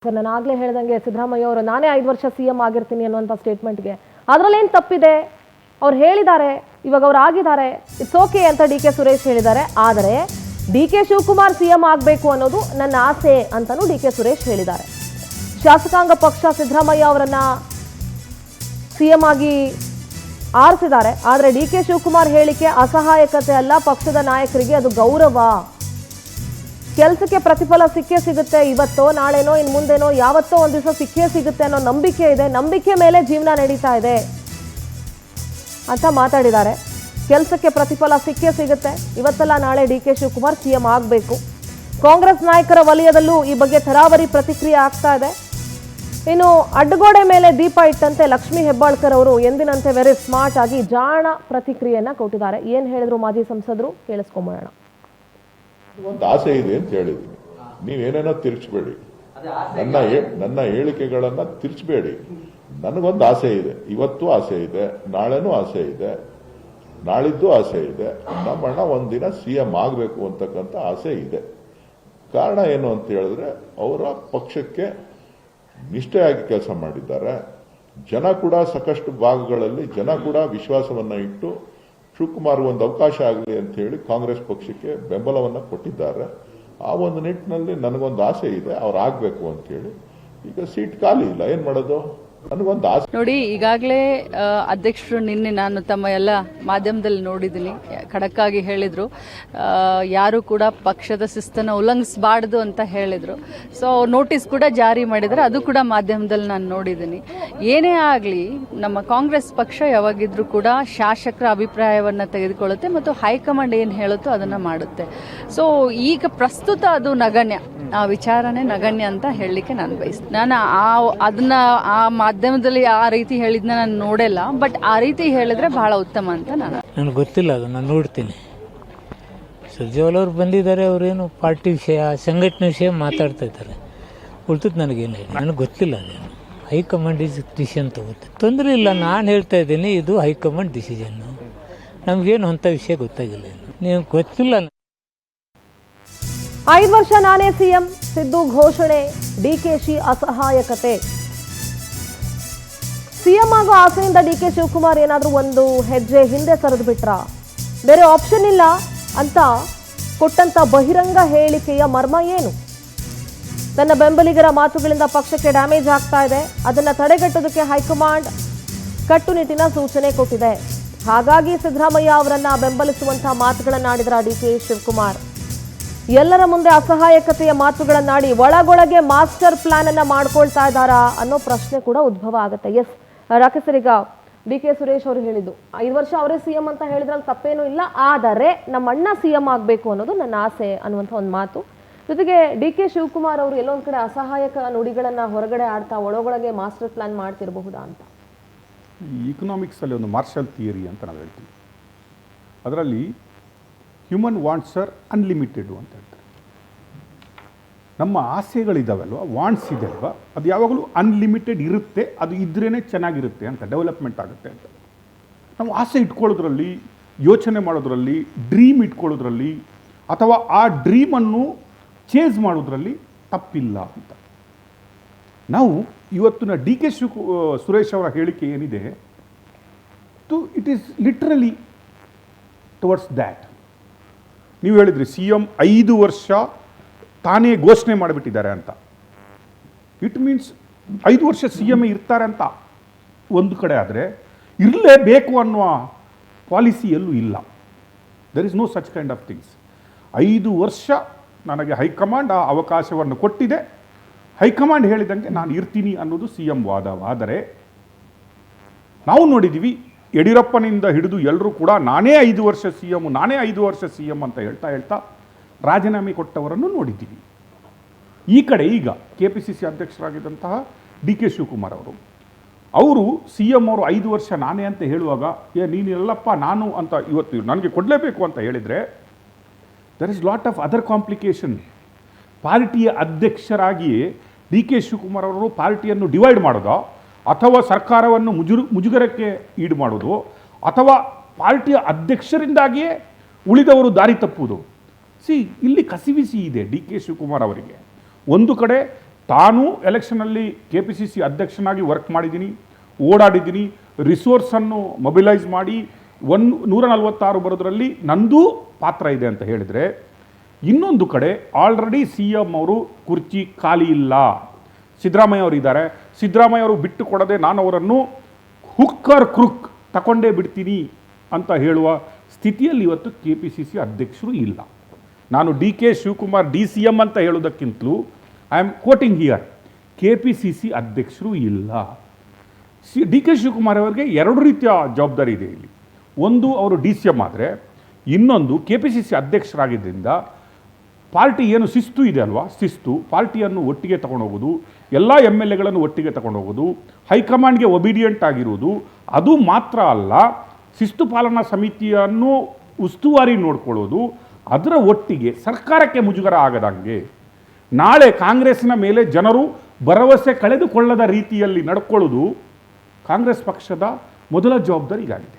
Sir, ನಾನು ಆಗಲೇ ಹೇಳ್ದಂಗೆ ಸಿದ್ದರಾಮಯ್ಯ ಅವರು ನಾನೇ 5 ವರ್ಷ ಸಿಎಂ ಆಗಿರ್ತೀನಿ ಅನ್ನುವಂಥ ಸ್ಟೇಟ್ಮೆಂಟ್ಗೆ ಅದರಲ್ಲೇನು ತಪ್ಪಿದೆ? ಅವ್ರು ಹೇಳಿದ್ದಾರೆ, ಇವಾಗ ಅವ್ರು ಆಗಿದ್ದಾರೆ, ಇಟ್ಸ್ ಓಕೆ ಅಂತ ಡಿ ಕೆ ಸುರೇಶ್ ಹೇಳಿದ್ದಾರೆ. ಆದರೆ ಡಿ ಕೆ ಶಿವಕುಮಾರ್ ಸಿಎಂ ಆಗಬೇಕು ಅನ್ನೋದು ನನ್ನ ಆಸೆ ಅಂತಲೂ ಡಿ ಕೆ ಸುರೇಶ್ ಹೇಳಿದ್ದಾರೆ. ಶಾಸಕಾಂಗ ಪಕ್ಷ ಸಿದ್ದರಾಮಯ್ಯ ಅವರನ್ನ ಸಿಎಂ ಆಗಿ ಆರಿಸಿದ್ದಾರೆ. ಆದರೆ ಡಿ ಕೆ ಶಿವಕುಮಾರ್ ಹೇಳಿಕೆ ಅಸಹಾಯಕತೆ ಅಲ್ಲ, ಪಕ್ಷದ ನಾಯಕರಿಗೆ ಅದು ಗೌರವ. ಕೆಲಸಕ್ಕೆ ಪ್ರತಿಫಲ ಸಿಕ್ಕೇ ಸಿಗುತ್ತೆ, ಇವತ್ತೋ ನಾಳೆನೋ ಇನ್ನು ಮುಂದೆನೋ ಯಾವತ್ತೋ ಒಂದು ದಿವಸ ಸಿಕ್ಕೇ ಸಿಗುತ್ತೆ ಅನ್ನೋ ನಂಬಿಕೆ ಇದೆ. ನಂಬಿಕೆ ಮೇಲೆ ಜೀವನ ನಡೀತಾ ಇದೆ ಅಂತ ಮಾತಾಡಿದ್ದಾರೆ. ಕೆಲಸಕ್ಕೆ ಪ್ರತಿಫಲ ಸಿಕ್ಕೇ ಸಿಗುತ್ತೆ, ಇವತ್ತಲ್ಲ ನಾಳೆ ಡಿ ಕೆ ಶಿವಕುಮಾರ್ ಸಿಎಂ ಆಗಬೇಕು. ಕಾಂಗ್ರೆಸ್ ನಾಯಕರ ವಲಯದಲ್ಲೂ ಈ ಬಗ್ಗೆ ತರಾವರಿ ಪ್ರತಿಕ್ರಿಯೆ ಆಗ್ತಾ ಇದೆ. ಇನ್ನು ಅಡ್ಡಗೋಡೆ ಮೇಲೆ ದೀಪ ಇಟ್ಟಂತೆ ಲಕ್ಷ್ಮೀ ಹೆಬ್ಬಾಳ್ಕರ್ ಅವರು ಎಂದಿನಂತೆ ವೆರಿ ಸ್ಮಾರ್ಟ್ ಆಗಿ ಜಾಣ ಪ್ರತಿಕ್ರಿಯೆಯನ್ನ ಕೊಟ್ಟಿದ್ದಾರೆ. ಏನ್ ಹೇಳಿದ್ರು ಮಾಜಿ ಸಂಸದರು ಕೇಳಿಸ್ಕೊಂಬೋಣ. ಒಂದು ಆಸೆ ಇದೆ ಅಂತ ಹೇಳಿದ್ದೀನಿ, ನೀವೇನೇನೋ ತಿರ್ಚಬೇಡಿ, ನನ್ನ ಹೇಳಿಕೆಗಳನ್ನ ತಿರ್ಚಬೇಡಿ. ನನಗೊಂದು ಆಸೆ ಇದೆ, ಇವತ್ತು ಆಸೆ ಇದೆ, ನಾಳೆನೂ ಆಸೆ ಇದೆ, ನಾಳಿದ್ದು ಆಸೆ ಇದೆ. ನಮ್ಮಣ್ಣ ಒಂದಿನ ಸಿಎಂ ಆಗಬೇಕು ಅಂತಕ್ಕಂಥ ಆಸೆ ಇದೆ. ಕಾರಣ ಏನು ಅಂತ ಹೇಳಿದ್ರೆ ಅವರ ಪಕ್ಷಕ್ಕೆ ನಿಷ್ಠೆಯಾಗಿ ಕೆಲಸ ಮಾಡಿದ್ದಾರೆ. ಜನ ಕೂಡ ಸಾಕಷ್ಟು ಭಾಗಗಳಲ್ಲಿ ಜನ ಕೂಡ ವಿಶ್ವಾಸವನ್ನ ಇಟ್ಟು ಶಿವಕುಮಾರ್ ಒಂದು ಅವಕಾಶ ಆಗಲಿ ಅಂತ ಹೇಳಿ ಕಾಂಗ್ರೆಸ್ ಪಕ್ಷಕ್ಕೆ ಬೆಂಬಲವನ್ನು ಕೊಟ್ಟಿದ್ದಾರೆ. ಆ ಒಂದು ನಿಟ್ಟಿನಲ್ಲಿ ನನಗೊಂದು ಆಸೆ ಇದೆ, ಅವ್ರು ಆಗಬೇಕು ಅಂತ ಹೇಳಿ. ಈಗ ಸೀಟ್ ಖಾಲಿ ಇಲ್ಲ, ಏನ್ ಮಾಡೋದು? ನನಗೊಂದು ಆಸೆ ನೋಡಿ. ಈಗಾಗಲೇ ಅಧ್ಯಕ್ಷರು ನಿನ್ನೆ ನಾನು ತಮ್ಮ ಎಲ್ಲ ಮಾಧ್ಯಮದಲ್ಲಿ ನೋಡಿದ್ದೀನಿ, ಖಡಕ್ಕಾಗಿ ಹೇಳಿದ್ರು, ಯಾರು ಕೂಡ ಪಕ್ಷದ ಶಿಸ್ತನ್ನು ಉಲ್ಲಂಘಿಸಬಾರ್ದು ಅಂತ ಹೇಳಿದ್ರು. ಸೊ ನೋಟಿಸ್ ಕೂಡ ಜಾರಿ ಮಾಡಿದರೆ, ಅದು ಕೂಡ ಮಾಧ್ಯಮದಲ್ಲಿ ನಾನು ನೋಡಿದ್ದೀನಿ. ಏನೇ ಆಗಲಿ ನಮ್ಮ ಕಾಂಗ್ರೆಸ್ ಪಕ್ಷ ಯಾವಾಗಿದ್ರೂ ಕೂಡ ಶಾಸಕರ ಅಭಿಪ್ರಾಯವನ್ನು ತೆಗೆದುಕೊಳ್ಳುತ್ತೆ ಮತ್ತು ಹೈಕಮಾಂಡ್ ಏನು ಹೇಳುತ್ತೋ ಅದನ್ನು ಮಾಡುತ್ತೆ. ಸೊ ಈಗ ಪ್ರಸ್ತುತ ಅದು ನಗಣ್ಯ, ಆ ವಿಚಾರನೇ ನಗಣ್ಯ ಅಂತ ಹೇಳಲಿಕ್ಕೆ ನಾನು ಬಯಸ್ತೀನಿ. ನಾನು ಅದನ್ನ ಆ ಮಾಧ್ಯಮದಲ್ಲಿ ಆ ರೀತಿ ಹೇಳಿದ್ನ ನಾನು ನೋಡಿಲ್ಲ, ಬಟ್ ಆ ರೀತಿ ಹೇಳಿದ್ರೆ ಬಹಳ ಉತ್ತಮ ಅಂತ ನನಗೆ ಗೊತ್ತಿಲ್ಲ. ಅದು ನಾನು ನೋಡ್ತೀನಿ. ಸುರ್ಜೇವಾಲ ಅವ್ರು ಬಂದಿದ್ದಾರೆ, ಅವರೇನು ಪಾರ್ಟಿ ವಿಷಯ ಸಂಘಟನೆ ವಿಷಯ ಮಾತಾಡ್ತಾ ಇದ್ದಾರೆ. ಉಳಿತದ್ದು ನನಗೇನು ಹೇಳಿ ನನಗೆ ಗೊತ್ತಿಲ್ಲ. ಅದೇನು ಹೈಕಮಾಂಡ್ ಡಿಸಿಷನ್ ತಗೋತೆ, ತೊಂದರೆ ಇಲ್ಲ. ನಾನು ಹೇಳ್ತಾ ಇದ್ದೀನಿ, ಇದು ಹೈಕಮಾಂಡ್ ಡಿಸಿಷನ್ನು. ನಮಗೇನು ಅಂಥ ವಿಷಯ ಗೊತ್ತಾಗಿಲ್ಲ, ನೀವು ಗೊತ್ತಿಲ್ಲ. 5 ವರ್ಷ ನಾನೇ ಸಿಎಂ, ಸಿದ್ದು ಘೋಷಣೆ, ಡಿಕೆಶಿ ಅಸಹಾಯಕತೆ. ಸಿಎಂ ಆಗೋ ಆಸೆಯಿಂದ ಡಿಕೆ ಶಿವಕುಮಾರ್ ಏನಾದರೂ ಒಂದು ಹೆಜ್ಜೆ ಹಿಂದೆ ಸರಿದು ಬಿಟ್ರ? ಬೇರೆ ಆಪ್ಷನ್ ಇಲ್ಲ ಅಂತ ಕೊಟ್ಟಂತ ಬಹಿರಂಗ ಹೇಳಿಕೆಯ ಮರ್ಮ ಏನು? ತನ್ನ ಬೆಂಬಲಿಗರ ಮಾತುಗಳಿಂದ ಪಕ್ಷಕ್ಕೆ ಡ್ಯಾಮೇಜ್ ಆಗ್ತಾ ಇದೆ, ಅದನ್ನ ತಡೆಗಟ್ಟೋದಕ್ಕೆ ಹೈಕಮಾಂಡ್ ಕಟ್ಟುನಿಟ್ಟಿನ ಸೂಚನೆ ಕೊಟ್ಟಿದೆ. ಹಾಗಾಗಿ ಸಿದ್ದರಾಮಯ್ಯ ಅವರನ್ನ ಬೆಂಬಲಿಸುವಂತಹ ಮಾತುಗಳನ್ನಾಡಿದ್ರ ಡಿಕೆ ಶಿವಕುಮಾರ್. ಎಲ್ಲರ ಮುಂದೆ ಅಸಹಾಯಕತೆಯ ಮಾತುಗಳನ್ನಾಡಿ ಒಳಗೊಳಗೆ ಮಾಸ್ಟರ್ ಪ್ಲಾನ್ ಅನ್ನ ಮಾಡ್ಕೊಳ್ತಾ ಇದ್ದಾರಾ ಅನ್ನೋ ಪ್ರಶ್ನೆ ಕೂಡ ಉದ್ಭವ ಆಗುತ್ತೆ. ಎಸ್ ರಾಕೇಶ್ ಸರ್, ಈಗ ಡಿ ಕೆ ಸುರೇಶ್ ಅವರು ಹೇಳಿದ್ದು 5 ವರ್ಷ ಅವರೇ ಸಿಎಂ ಅಂತ ಹೇಳಿದ್ರಲ್ಲಿ ತಪ್ಪೇನೂ ಇಲ್ಲ, ಆದರೆ ನಮ್ಮ ಅಣ್ಣ ಸಿಎಂ ಆಗಬೇಕು ಅನ್ನೋದು ನನ್ನ ಆಸೆ ಅನ್ನುವಂಥ ಒಂದು ಮಾತು. ಜೊತೆಗೆ ಡಿ ಕೆ ಶಿವಕುಮಾರ್ ಅವರು ಎಲ್ಲೊಂದು ಕಡೆ ಅಸಹಾಯಕ ನುಡಿಗಳನ್ನ ಹೊರಗಡೆ ಆಡ್ತಾ ಒಳಗೊಳಗೆ ಮಾಸ್ಟರ್ ಪ್ಲಾನ್ ಮಾಡ್ತಿರಬಹುದಾ ಅಂತ. ಇಕನಾಮಿಕ್ಸ್ ಅಲ್ಲಿ ಒಂದು ಮಾರ್ಷಲ್ ಥಿಯರಿ ಅಂತ ನಾವು ಹೇಳ್ತೀವಿ. ಅದರಲ್ಲಿ ಹ್ಯೂಮನ್ ವಾಂಟ್ಸ್ ಆರ್ ಅನ್ಲಿಮಿಟೆಡ್ ಅಂತ ಹೇಳ್ತಾರೆ. ನಮ್ಮ ಆಸೆಗಳಿದಾವಲ್ವ, ವಾಂಟ್ಸ್ ಇದೆ ಅಲ್ವಾ, ಅದು ಯಾವಾಗಲೂ ಅನ್ಲಿಮಿಟೆಡ್ ಇರುತ್ತೆ. ಅದು ಇದ್ರೇ ಚೆನ್ನಾಗಿರುತ್ತೆ ಅಂತ, ಡೆವಲಪ್ಮೆಂಟ್ ಆಗುತ್ತೆ ಅಂತ. ನಾವು ಆಸೆ ಇಟ್ಕೊಳ್ಳೋದ್ರಲ್ಲಿ, ಯೋಚನೆ ಮಾಡೋದ್ರಲ್ಲಿ, ಡ್ರೀಮ್ ಇಟ್ಕೊಳ್ಳೋದ್ರಲ್ಲಿ, ಅಥವಾ ಆ ಡ್ರೀಮನ್ನು ಚೇಸ್ ಮಾಡೋದ್ರಲ್ಲಿ ತಪ್ಪಿಲ್ಲ ಅಂತ. ನಾವು ಇವತ್ತಿನ ಡಿ ಕೆ ಸುರೇಶ್ ಅವರ ಹೇಳಿಕೆ ಏನಿದೆ, it is literally towards that. ನೀವು ಹೇಳಿದ್ರಿ ಸಿಎಂ 5 ವರ್ಷ ತಾನೇ ಘೋಷಣೆ ಮಾಡಿಬಿಟ್ಟಿದ್ದಾರೆ ಅಂತ. ಇಟ್ ಮೀನ್ಸ್ 5 ವರ್ಷ ಸಿಎಂ ಇರ್ತಾರೆ ಅಂತ ಒಂದು ಕಡೆ, ಆದರೆ ಇರಲೇಬೇಕು ಅನ್ನುವ ಪಾಲಿಸಿಯಲ್ಲೂ ಇಲ್ಲ. There is no such kind of things. 5 ವರ್ಷ ನನಗೆ ಹೈಕಮಾಂಡ್ ಆ ಅವಕಾಶವನ್ನು ಕೊಟ್ಟಿದೆ, ಹೈಕಮಾಂಡ್ ಹೇಳಿದಂಗೆ ನಾನು ಇರ್ತೀನಿ ಅನ್ನೋದು ಸಿಎಂ ವಾದವಾದರೆ, ನಾವು ನೋಡಿದ್ದೀವಿ ಯಡಿಯೂರಪ್ಪನಿಂದ ಹಿಡಿದು ಎಲ್ಲರೂ ಕೂಡ ನಾನೇ 5 ವರ್ಷ ಸಿಎಂ, ನಾನೇ 5 ವರ್ಷ ಸಿಎಂ ಅಂತ ಹೇಳ್ತಾ ರಾಜೀನಾಮೆ ಕೊಟ್ಟವರನ್ನು ನೋಡಿದ್ದೀವಿ. ಈ ಕಡೆ ಈಗ KPCC ಅಧ್ಯಕ್ಷರಾಗಿದ್ದಂತಹ ಡಿ ಕೆ ಶಿವಕುಮಾರ್ ಅವರು ಸಿಎಂ ಅವರು 5 ವರ್ಷ ನಾನೇ ಅಂತ ಹೇಳುವಾಗ, ನೀನೆಲ್ಲಪ್ಪ ನಾನು ಅಂತ ಇವತ್ತು ನನಗೆ ಕೊಡಲೇಬೇಕು ಅಂತ ಹೇಳಿದರೆ, there is lot of other complication. ಪಾರ್ಟಿಯ ಅಧ್ಯಕ್ಷರಾಗಿಯೇ ಡಿ ಕೆ ಶಿವಕುಮಾರ್ ಅವರು ಪಾರ್ಟಿಯನ್ನು ಡಿವೈಡ್ ಮಾಡೋದೋ, ಅಥವಾ ಸರ್ಕಾರವನ್ನು ಮುಜುಗರಕ್ಕೆ ಈಡು ಮಾಡೋದು, ಅಥವಾ ಪಾರ್ಟಿಯ ಅಧ್ಯಕ್ಷರಿಂದಾಗಿಯೇ ಉಳಿದವರು ದಾರಿ ತಪ್ಪುವುದು. ಇಲ್ಲಿ ಕಸಿವಿಸಿ ಇದೆ ಡಿ ಕೆ ಶಿವಕುಮಾರ್ ಅವರಿಗೆ. ಒಂದು ಕಡೆ ತಾನು ಎಲೆಕ್ಷನಲ್ಲಿ KPCC ಅಧ್ಯಕ್ಷನಾಗಿ ವರ್ಕ್ ಮಾಡಿದ್ದೀನಿ, ಓಡಾಡಿದ್ದೀನಿ, ರಿಸೋರ್ಸನ್ನು ಮೊಬಿಲೈಸ್ ಮಾಡಿ 146 ಬರೋದ್ರಲ್ಲಿ ನಂದೂ ಪಾತ್ರ ಇದೆ ಅಂತ ಹೇಳಿದರೆ, ಇನ್ನೊಂದು ಕಡೆ ಆಲ್ರೆಡಿ CM ಅವರು ಕುರ್ಚಿ ಖಾಲಿ ಇಲ್ಲ, ಸಿದ್ದರಾಮಯ್ಯ ಅವರು ಇದ್ದಾರೆ, ಸಿದ್ದರಾಮಯ್ಯ ಅವರು ಬಿಟ್ಟು ಕೊಡದೆ ನಾನು ಅವರನ್ನು ಹುಕ್ಕರ್ ಕ್ರುಕ್ ತಗೊಂಡೇ ಬಿಡ್ತೀನಿ ಅಂತ ಹೇಳುವ ಸ್ಥಿತಿಯಲ್ಲಿ ಇವತ್ತು KPCC ಅಧ್ಯಕ್ಷರು ಇಲ್ಲ. ನಾನು DK ಶಿವಕುಮಾರ್ DCM ಅಂತ ಹೇಳೋದಕ್ಕಿಂತಲೂ I am quoting here, KPCC ಅಧ್ಯಕ್ಷರು ಇಲ್ಲ. DK ಶಿವಕುಮಾರ್ ಅವರಿಗೆ ಎರಡು ರೀತಿಯ ಜವಾಬ್ದಾರಿ ಇದೆ ಇಲ್ಲಿ. ಒಂದು, ಅವರು DCM ಆದರೆ, ಇನ್ನೊಂದು KPCC ಅಧ್ಯಕ್ಷರಾಗಿದ್ದರಿಂದ ಪಾರ್ಟಿ ಏನು ಶಿಸ್ತು ಇದೆ ಅಲ್ವಾ, ಶಿಸ್ತು ಪಾರ್ಟಿಯನ್ನು ಒಟ್ಟಿಗೆ ತಗೊಂಡೋಗೋದು, ಎಲ್ಲ MLAಗಳನ್ನು ಒಟ್ಟಿಗೆ ತಗೊಂಡೋಗೋದು, ಹೈಕಮಾಂಡ್ಗೆ ಒಬಿಡಿಯಂಟ್ ಆಗಿರುವುದು, ಅದು ಮಾತ್ರ ಅಲ್ಲ, ಶಿಸ್ತು ಪಾಲನಾ ಸಮಿತಿಯನ್ನು ಉಸ್ತುವಾರಿ ನೋಡ್ಕೊಳ್ಳೋದು, ಅದರ ಒಟ್ಟಿಗೆ ಸರ್ಕಾರಕ್ಕೆ ಮುಜುಗರ ಆಗದಂಗೆ ನಾಳೆ ಕಾಂಗ್ರೆಸ್ನ ಮೇಲೆ ಜನರು ಭರವಸೆ ಕಳೆದುಕೊಳ್ಳದ ರೀತಿಯಲ್ಲಿ ನಡ್ಕೊಳ್ಳೋದು ಕಾಂಗ್ರೆಸ್ ಪಕ್ಷದ ಮೊದಲ ಜವಾಬ್ದಾರಿ ಇದಾಗಿದೆ.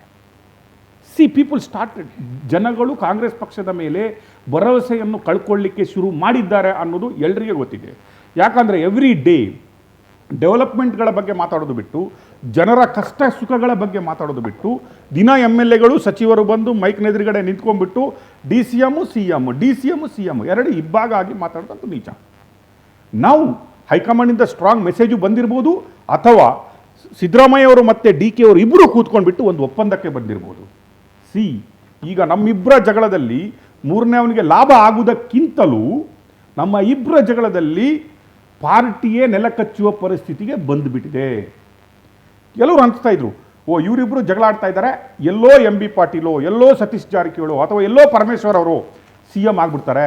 ಪೀಪಲ್ ಸ್ಟಾರ್ಟೆಡ್, ಜನಗಳು ಕಾಂಗ್ರೆಸ್ ಪಕ್ಷದ ಮೇಲೆ ಭರವಸೆಯನ್ನು ಕಳ್ಕೊಳ್ಳಿಕ್ಕೆ ಶುರು ಮಾಡಿದ್ದಾರೆ ಅನ್ನೋದು ಎಲ್ರಿಗೆ ಗೊತ್ತಿದೆ. ಯಾಕಂದರೆ ಎವ್ರಿ ಡೇ ಡೆವಲಪ್ಮೆಂಟ್ಗಳ ಬಗ್ಗೆ ಮಾತಾಡೋದು ಬಿಟ್ಟು, ಜನರ ಕಷ್ಟ ಸುಖಗಳ ಬಗ್ಗೆ ಮಾತಾಡೋದು ಬಿಟ್ಟು, ದಿನ MLAಗಳು ಸಚಿವರು ಬಂದು ಮೈಕ್ನ ಎದುರುಗಡೆ ನಿಂತ್ಕೊಂಡ್ಬಿಟ್ಟು DCM CM ಎರಡು ಇಬ್ಬಾಗ ಆಗಿ ಮಾತಾಡೋದಂತೂ ನಿಜ. ನಾವು ಹೈಕಮಾಂಡಿಂದ ಸ್ಟ್ರಾಂಗ್ ಮೆಸೇಜು ಬಂದಿರ್ಬೋದು, ಅಥವಾ ಸಿದ್ದರಾಮಯ್ಯ ಅವರು ಮತ್ತು DK ಅವರು ಇಬ್ಬರು ಕೂತ್ಕೊಂಡ್ಬಿಟ್ಟು ಒಂದು ಒಪ್ಪಂದಕ್ಕೆ ಬಂದಿರ್ಬೋದು. ಈಗ ನಮ್ಮಿಬ್ಬರ ಜಗಳದಲ್ಲಿ ಮೂರನೇ ಅವನಿಗೆ ಲಾಭ ಆಗುವುದಕ್ಕಿಂತಲೂ ನಮ್ಮ ಇಬ್ಬರ ಜಗಳದಲ್ಲಿ ಪಾರ್ಟಿಯೇ ನೆಲ ಕಚ್ಚುವ ಪರಿಸ್ಥಿತಿಗೆ ಬಂದುಬಿಟ್ಟಿದೆ. ಕೆಲವರು ಅನಿಸ್ತಾ ಇದ್ರು, ಇವರಿಬ್ಬರು ಜಗಳ ಆಡ್ತಾ ಇದ್ದಾರೆ, ಎಲ್ಲೋ MB ಪಾಟೀಲೋ, ಎಲ್ಲೋ ಸತೀಶ್ ಜಾರಕಿಹೊಳಿ ಅಥವಾ ಎಲ್ಲೋ ಪರಮೇಶ್ವರ್ ಅವರು CM ಆಗಿಬಿಡ್ತಾರೆ,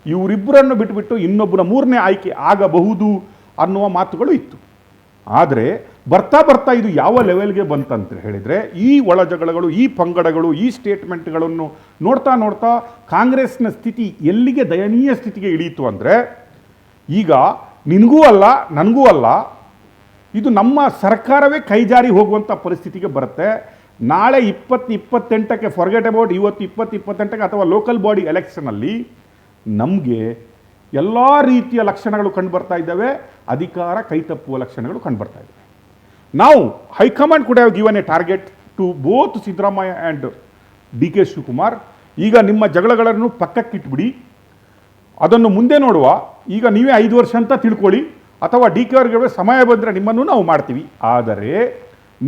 ಇವರಿಬ್ಬರನ್ನು ಬಿಟ್ಟುಬಿಟ್ಟು ಇನ್ನೊಬ್ಬರ ಮೂರನೇ ಆಯ್ಕೆ ಆಗಬಹುದು ಅನ್ನುವ ಮಾತುಗಳು ಇತ್ತು. ಆದರೆ ಬರ್ತಾ ಬರ್ತಾ ಇದು ಯಾವ ಲೆವೆಲ್ಗೆ ಬಂತಂತ ಹೇಳಿದರೆ, ಈ ಒಳ ಜಗಳಗಳು, ಈ ಪಂಗಡಗಳು, ಈ ಸ್ಟೇಟ್ಮೆಂಟ್ಗಳನ್ನು ನೋಡ್ತಾ ನೋಡ್ತಾ ಕಾಂಗ್ರೆಸ್ನ ಸ್ಥಿತಿ ಎಲ್ಲಿಗೆ ದಯನೀಯ ಸ್ಥಿತಿಗೆ ಇಳಿಯಿತು ಅಂದರೆ, ಈಗ ನಿನಗೂ ಅಲ್ಲ ನನಗೂ ಅಲ್ಲ, ಇದು ನಮ್ಮ ಸರ್ಕಾರವೇ ಕೈಜಾರಿ ಹೋಗುವಂಥ ಪರಿಸ್ಥಿತಿಗೆ ಬರುತ್ತೆ. ನಾಳೆ 2028ಕ್ಕೆ ಫಾರ್ಗೆಟ್ ಅಬೌಟ್ ಇವತ್ತು 2028ಕ್ಕೆ ಅಥವಾ ಲೋಕಲ್ ಬಾಡಿ ಎಲೆಕ್ಷನಲ್ಲಿ ನಮಗೆ ಎಲ್ಲ ರೀತಿಯ ಲಕ್ಷಣಗಳು ಕಂಡುಬರ್ತಾ ಇದ್ದಾವೆ, ಅಧಿಕಾರ ಕೈತಪ್ಪುವ ಲಕ್ಷಣಗಳು ಕಂಡುಬರ್ತಾ ಇದ್ದಾವೆ. ನಾವು ಹೈಕಮಾಂಡ್ ಕೂಡ given a target to both Siddaramaiah and DK Shivakumar. ಈಗ ನಿಮ್ಮ ಜಗಳಗಳನ್ನು ಪಕ್ಕಕ್ಕಿಟ್ಬಿಡಿ, ಅದನ್ನು ಮುಂದೆ ನೋಡುವ. ಈಗ ನೀವೇ 5 ವರ್ಷ ಅಂತ ತಿಳ್ಕೊಳ್ಳಿ, ಅಥವಾ DK ಅವ್ರಿಗೆ ಸಮಯ ಬಂದರೆ ನಿಮ್ಮನ್ನು ನಾವು ಮಾಡ್ತೀವಿ. ಆದರೆ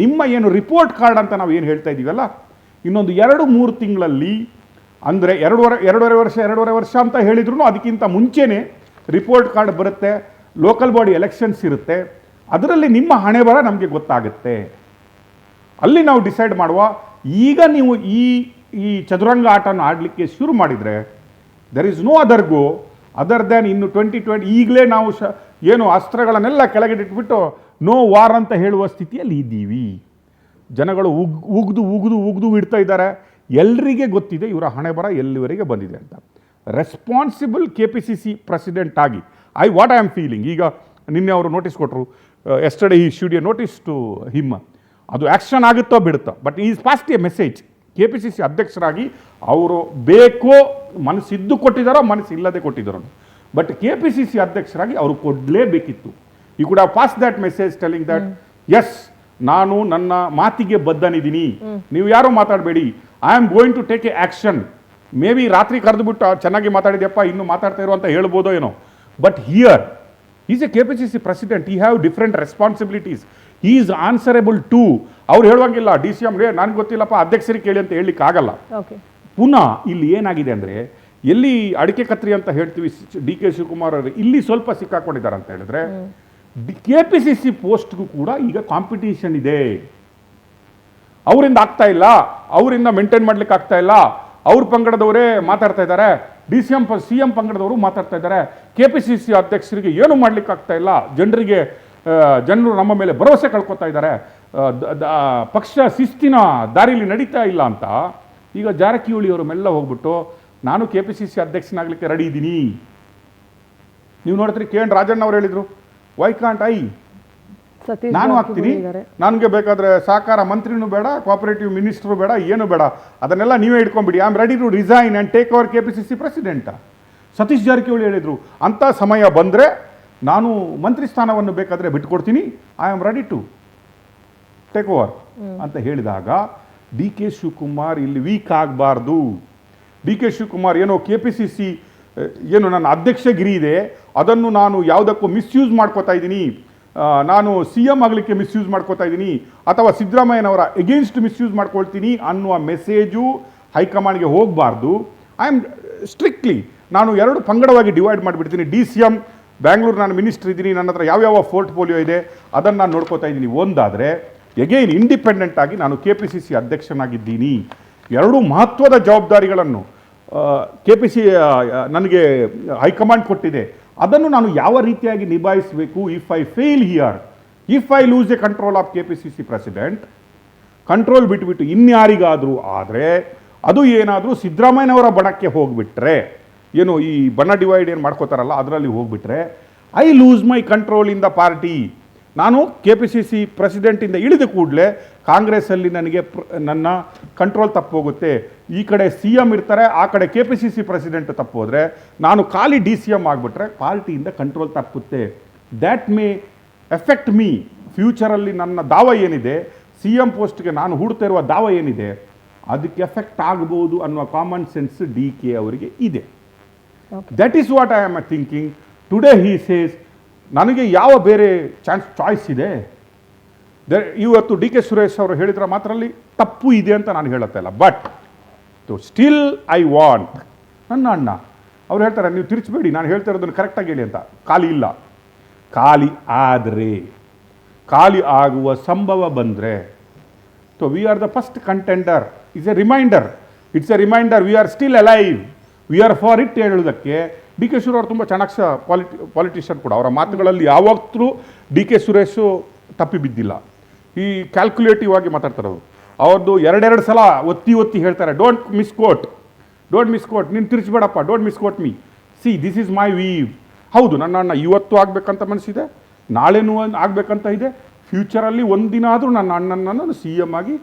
ನಿಮ್ಮ ಏನು ರಿಪೋರ್ಟ್ ಕಾರ್ಡ್ ಅಂತ ನಾವು ಏನು ಹೇಳ್ತಾ ಇದ್ದೀವಲ್ಲ, ಇನ್ನೊಂದು 2-3 ತಿಂಗಳಲ್ಲಿ, ಅಂದರೆ ಎರಡೂವರೆ ವರ್ಷ ಅಂತ ಹೇಳಿದ್ರು ಅದಕ್ಕಿಂತ ಮುಂಚೆನೇ ರಿಪೋರ್ಟ್ ಕಾರ್ಡ್ ಬರುತ್ತೆ, ಲೋಕಲ್ ಬಾಡಿ ಎಲೆಕ್ಷನ್ಸ್ ಇರುತ್ತೆ, ಅದರಲ್ಲಿ ನಿಮ್ಮ ಹಣೆ ಬರ ನಮಗೆ ಗೊತ್ತಾಗುತ್ತೆ. ಅಲ್ಲಿ ನಾವು ಡಿಸೈಡ್ ಮಾಡುವ. ಈಗ ನೀವು ಈ ಚದುರಂಗ ಆಟನ ಆಡಲಿಕ್ಕೆ ಶುರು ಮಾಡಿದರೆ there is no other go other than ಇನ್ನು 2020 ಈಗಲೇ ನಾವು ಏನು ಅಸ್ತ್ರಗಳನ್ನೆಲ್ಲ ಕೆಳಗಿಟ್ಟಿಟ್ಬಿಟ್ಟು ನೋ ವಾರ್ ಅಂತ ಹೇಳುವ ಸ್ಥಿತಿಯಲ್ಲಿ ಇದ್ದೀವಿ. ಜನಗಳು ಉಗ್ದು ಇಡ್ತಾ ಇದ್ದಾರೆ. ಎಲ್ರಿಗೆ ಗೊತ್ತಿದೆ ಇವರ ಹಣೆ ಬರ ಎಲ್ಲಿವರೆಗೆ ಬಂದಿದೆ ಅಂತ. ರೆಸ್ಪಾನ್ಸಿಬಲ್ KPCC ಪ್ರೆಸಿಡೆಂಟ್ ಆಗಿ ವಾಟ್ ಐ ಆಮ್ ಫೀಲಿಂಗ್, ಈಗ ನಿನ್ನೆ ಅವರು ನೋಟಿಸ್ ಕೊಟ್ಟರು, yesterday he should a notice to him, ಅದು ಆ್ಯಕ್ಷನ್ ಆಗುತ್ತೋ ಬಿಡುತ್ತೋ, but is passed a message. KPCC ಅಧ್ಯಕ್ಷರಾಗಿ ಅವರು ಬೇಕೋ ಮನಸ್ಸಿದ್ದು ಕೊಟ್ಟಿದ್ದಾರೋ ಮನಸ್ಸಿಲ್ಲದೆ ಕೊಟ್ಟಿದ್ದಾರೋ, ಬಟ್ KPCC ಅಧ್ಯಕ್ಷರಾಗಿ ಅವರು ಕೊಡಲೇಬೇಕಿತ್ತು. You could have pass that message telling that yes, ನಾನು ನನ್ನ ಮಾತಿಗೆ ಬದ್ಧನಿದ್ದೀನಿ, ನೀವು ಯಾರೋ ಮಾತಾಡಬೇಡಿ, I am going to take a action. Maybe ರಾತ್ರಿ ಕರೆದುಬಿಟ್ಟು ಚೆನ್ನಾಗಿ ಮಾತಾಡಿದ್ಯಪ್ಪ, ಇನ್ನೂ ಮಾತಾಡ್ತಾ ಇರೋ ಅಂತ ಹೇಳ್ಬೋದೋ ಏನೋ, but here is A KPCC president, ಈ ಹ್ಯಾವ್ ಡಿಫ್ರೆಂಟ್ ರೆಸ್ಪಾನ್ಸಿಬಿಲಿಟೀಸ್, ಈ ಈಸ್ ಆನ್ಸರಬಲ್ ಟು. ಅವ್ರು ಹೇಳುವಂಗಿಲ್ಲ DCM ನನಗೆ ಗೊತ್ತಿಲ್ಲಪ್ಪ ಅಧ್ಯಕ್ಷರಿಗೆ ಕೇಳಿ ಅಂತ ಹೇಳಲಿಕ್ಕೆ ಆಗಲ್ಲ. ಪುನಃ ಇಲ್ಲಿ ಏನಾಗಿದೆ ಅಂದರೆ, ಎಲ್ಲಿ ಅಡಿಕೆ ಕತ್ರಿ ಅಂತ ಹೇಳ್ತೀವಿ DK ಶಿವಕುಮಾರ್ ಅವರು ಇಲ್ಲಿ ಸ್ವಲ್ಪ ಸಿಕ್ಕಾಕೊಂಡಿದ್ದಾರೆ ಅಂತ ಹೇಳಿದ್ರೆ, KPCC ಪೋಸ್ಟ್ಗೂ ಕೂಡ ಈಗ ಕಾಂಪಿಟೇಷನ್ ಇದೆ. ಅವರಿಂದ ಆಗ್ತಾ ಇಲ್ಲ, ಅವರಿಂದ ಮೇಂಟೈನ್ ಮಾಡ್ಲಿಕ್ಕೆ ಆಗ್ತಾ ಇಲ್ಲ, ಅವ್ರ ಪಂಗಡದವರೇ ಮಾತಾಡ್ತಾ ಇದ್ದಾರೆ, CM ಪಂಗಡದವರು ಮಾತಾಡ್ತಾ ಇದ್ದಾರೆ, KPCC ಅಧ್ಯಕ್ಷರಿಗೆ ಏನು ಮಾಡ್ಲಿಕ್ಕೆ ಆಗ್ತಾ ಇಲ್ಲ, ಜನರು ನಮ್ಮ ಮೇಲೆ ಭರವಸೆ ಕಳ್ಕೊತಾ ಇದ್ದಾರೆ, ಪಕ್ಷ ಶಿಸ್ತಿನ ದಾರಿಲಿ ನಡೀತಾ ಇಲ್ಲ ಅಂತ. ಈಗ ಜಾರಕಿಹೊಳಿ ಅವರು ಮೆಲ್ಲ ಹೋಗ್ಬಿಟ್ಟು ನಾನು KPCC ಅಧ್ಯಕ್ಷನಾಗಲಿಕ್ಕೆ ರೆಡಿ ಇದ್ದೀನಿ. ನೀವು ನೋಡ್ತೀರಿ KN ರಾಜಣ್ಣ ಅವರು ಹೇಳಿದರು, ವೈ ಕಾಂಟ್ ಐ, ನಾನು ಆಗ್ತೀನಿ, ನನಗೆ ಬೇಕಾದರೆ ಸಹಕಾರ ಮಂತ್ರಿನೂ ಬೇಡ, ಕೋಆಪರೇಟಿವ್ ಮಿನಿಸ್ಟ್ರು ಬೇಡ, ಏನು ಬೇಡ, ಅದನ್ನೆಲ್ಲ ನೀವೇ ಇಟ್ಕೊಂಡ್ಬಿಡಿ, I am ready to resign and take over KPCC president. Satish Jarkiholi ಹೇಳಿದರು, ಅಂಥ ಸಮಯ ಬಂದರೆ ನಾನು ಮಂತ್ರಿ ಸ್ಥಾನವನ್ನು ಬೇಕಾದರೆ ಬಿಟ್ಕೊಡ್ತೀನಿ, I am ready to take over ಅಂತ ಹೇಳಿದಾಗ ಡಿ ಕೆ ಶಿವಕುಮಾರ್ ಇಲ್ಲಿ ವೀಕ್ ಆಗಬಾರ್ದು. ಡಿ ಕೆ ಶಿವಕುಮಾರ್ ಏನೋ KPCC ಏನು ನನ್ನ ಅಧ್ಯಕ್ಷಗಿರಿ ಇದೆ, ಅದನ್ನು ನಾನು ಯಾವುದಕ್ಕೂ ಮಿಸ್ಯೂಸ್ ಮಾಡ್ಕೋತಾ ಇದ್ದೀನಿ, ನಾನು CM ಆಗಲಿಕ್ಕೆ ಮಿಸ್ಯೂಸ್ ಮಾಡ್ಕೋತಾ ಇದ್ದೀನಿ, ಅಥವಾ ಸಿದ್ದರಾಮಯ್ಯನವರ ಎಗೇನ್ಸ್ಟ್ ಮಿಸ್ಯೂಸ್ ಮಾಡ್ಕೊಳ್ತೀನಿ ಅನ್ನುವ ಮೆಸೇಜು ಹೈಕಮಾಂಡ್ಗೆ ಹೋಗಬಾರ್ದು. ಐ ಆಮ್ ಸ್ಟ್ರಿಕ್ಟ್ಲಿ ನಾನು 2 ಪಂಗಡವಾಗಿ ಡಿವೈಡ್ ಮಾಡಿಬಿಡ್ತೀನಿ. DCM ಬ್ಯಾಂಗ್ಳೂರು ನಾನು ಮಿನಿಸ್ಟರ್ ಇದ್ದೀನಿ, ನನ್ನ ಹತ್ರ ಯಾವ್ಯಾವ ಪೋರ್ಟ್ಫೋಲಿಯೋ ಇದೆ ಅದನ್ನು ನಾನು ನೋಡ್ಕೋತಾ ಇದ್ದೀನಿ. ಒಂದಾದರೆ ಎಗೈನ್ ಇಂಡಿಪೆಂಡೆಂಟ್ ಆಗಿ ನಾನು KPCC ಅಧ್ಯಕ್ಷನಾಗಿದ್ದೀನಿ. 2 ಮಹತ್ವದ ಜವಾಬ್ದಾರಿಗಳನ್ನು ನನಗೆ ಹೈಕಮಾಂಡ್ ಕೊಟ್ಟಿದೆ. ಅದನ್ನು ನಾನು ಯಾವ ರೀತಿಯಾಗಿ ನಿಭಾಯಿಸಬೇಕು. If I fail here, if I loose A control of KPCC president, control ಬಿಟ್ಬಿಟ್ಟು ಇನ್ಯಾರಿಗಾದರೂ ಆದರೆ ಅದು ಏನಾದರೂ ಸಿದ್ದರಾಮಯ್ಯನವರ ಬಣಕ್ಕೆ ಹೋಗಿಬಿಟ್ರೆ, ಏನು ಈ ಬಣ ಡಿವೈಡ್ ಏನು ಮಾಡ್ಕೋತಾರಲ್ಲ ಅದರಲ್ಲಿ ಹೋಗ್ಬಿಟ್ರೆ, I loose my control in the party. ನಾನು KPCC ಪ್ರೆಸಿಡೆಂಟಿಂದ ಇಳಿದ ಕೂಡಲೇ ಕಾಂಗ್ರೆಸ್ಸಲ್ಲಿ ನನಗೆ ನನ್ನ ಕಂಟ್ರೋಲ್ ತಪ್ಪೋಗುತ್ತೆ. ಈ ಕಡೆ CM ಇರ್ತಾರೆ, ಆ ಕಡೆ KPCC ಪ್ರೆಸಿಡೆಂಟ್ ತಪ್ಪೋದ್ರೆ ನಾನು ಖಾಲಿ DCM ಆಗಿಬಿಟ್ರೆ ಪಾರ್ಟಿಯಿಂದ ಕಂಟ್ರೋಲ್ ತಪ್ಪುತ್ತೆ. ದ್ಯಾಟ್ ಮೇ ಎಫೆಕ್ಟ್ ಮೀ ಫ್ಯೂಚರಲ್ಲಿ. ನನ್ನ ದಾವ ಏನಿದೆ, CM ಪೋಸ್ಟ್ಗೆ ನಾನು ಹೂಡ್ತಾ ಇರುವ ದಾವ ಏನಿದೆ, ಅದಕ್ಕೆ ಎಫೆಕ್ಟ್ ಆಗ್ಬೋದು ಅನ್ನುವ ಕಾಮನ್ ಸೆನ್ಸ್ DK ಅವರಿಗೆ ಇದೆ. That is what I am thinking. Today he says ನನಗೆ ಯಾವ ಬೇರೆ ಚಾಯ್ಸ್ ಇದೆ. ಇವತ್ತು DK ಸುರೇಶ್ ಅವರು ಹೇಳಿದ್ರ ಮಾತ್ರದಲ್ಲಿ ತಪ್ಪು ಇದೆ ಅಂತ ನಾನು ಹೇಳುತ್ತಾ ಇಲ್ಲ. ಬಟ್ ಸ್ಟಿಲ್ ಐ ವಾಂಟ್, ನನ್ನ ಅಣ್ಣ ಅವ್ರು ಹೇಳ್ತಾರೆ ನೀವು ತಿರ್ಚಬೇಡಿ, ನಾನು ಹೇಳ್ತಾ ಇರೋದನ್ನು ಕರೆಕ್ಟಾಗಿ ಹೇಳಿ ಅಂತ. ಖಾಲಿ ಇಲ್ಲ, ಖಾಲಿ ಆದರೆ, ಖಾಲಿ ಆಗುವ ಸಂಭವ ಬಂದರೆ, so we are the first contender. It's a reminder, we are still alive, we are for it ಹೇಳೋದಕ್ಕೆ. DK ಸುರೇಶ್ ಅವರು ತುಂಬ ಚೆನ್ನಾಗಿ ಪಾಲಿಟಿಷಿಯನ್ ಕೂಡ. ಅವರ ಮಾತುಗಳಲ್ಲಿ ಯಾವತ್ತೂ DK ಸುರೇಶು ತಪ್ಪಿ ಬಿದ್ದಿಲ್ಲ. ಈ ಕ್ಯಾಲ್ಕುಲೇಟಿವ್ ಆಗಿ ಮಾತಾಡ್ತಾರೆ ಅವರು. ಅವ್ರದ್ದು 2 ಸಲ ಒತ್ತಿ ಹೇಳ್ತಾರೆ, ಡೋಂಟ್ ಮಿಸ್ಕೋಟ್, ನೀನು ತಿರ್ಚಬೇಡಪ್ಪ, don't misquote me, see this is my view. ಹೌದು, ನನ್ನ ಅಣ್ಣ ಇವತ್ತು ಆಗಬೇಕಂತ ಮನಸ್ಸಿದೆ, ನಾಳೆನೂ ಆಗಬೇಕಂತ ಇದೆ, ಫ್ಯೂಚರಲ್ಲಿ ಒಂದಿನ ಆದರೂ ನನ್ನ ಅಣ್ಣನನ್ನು CM ಆಗಿ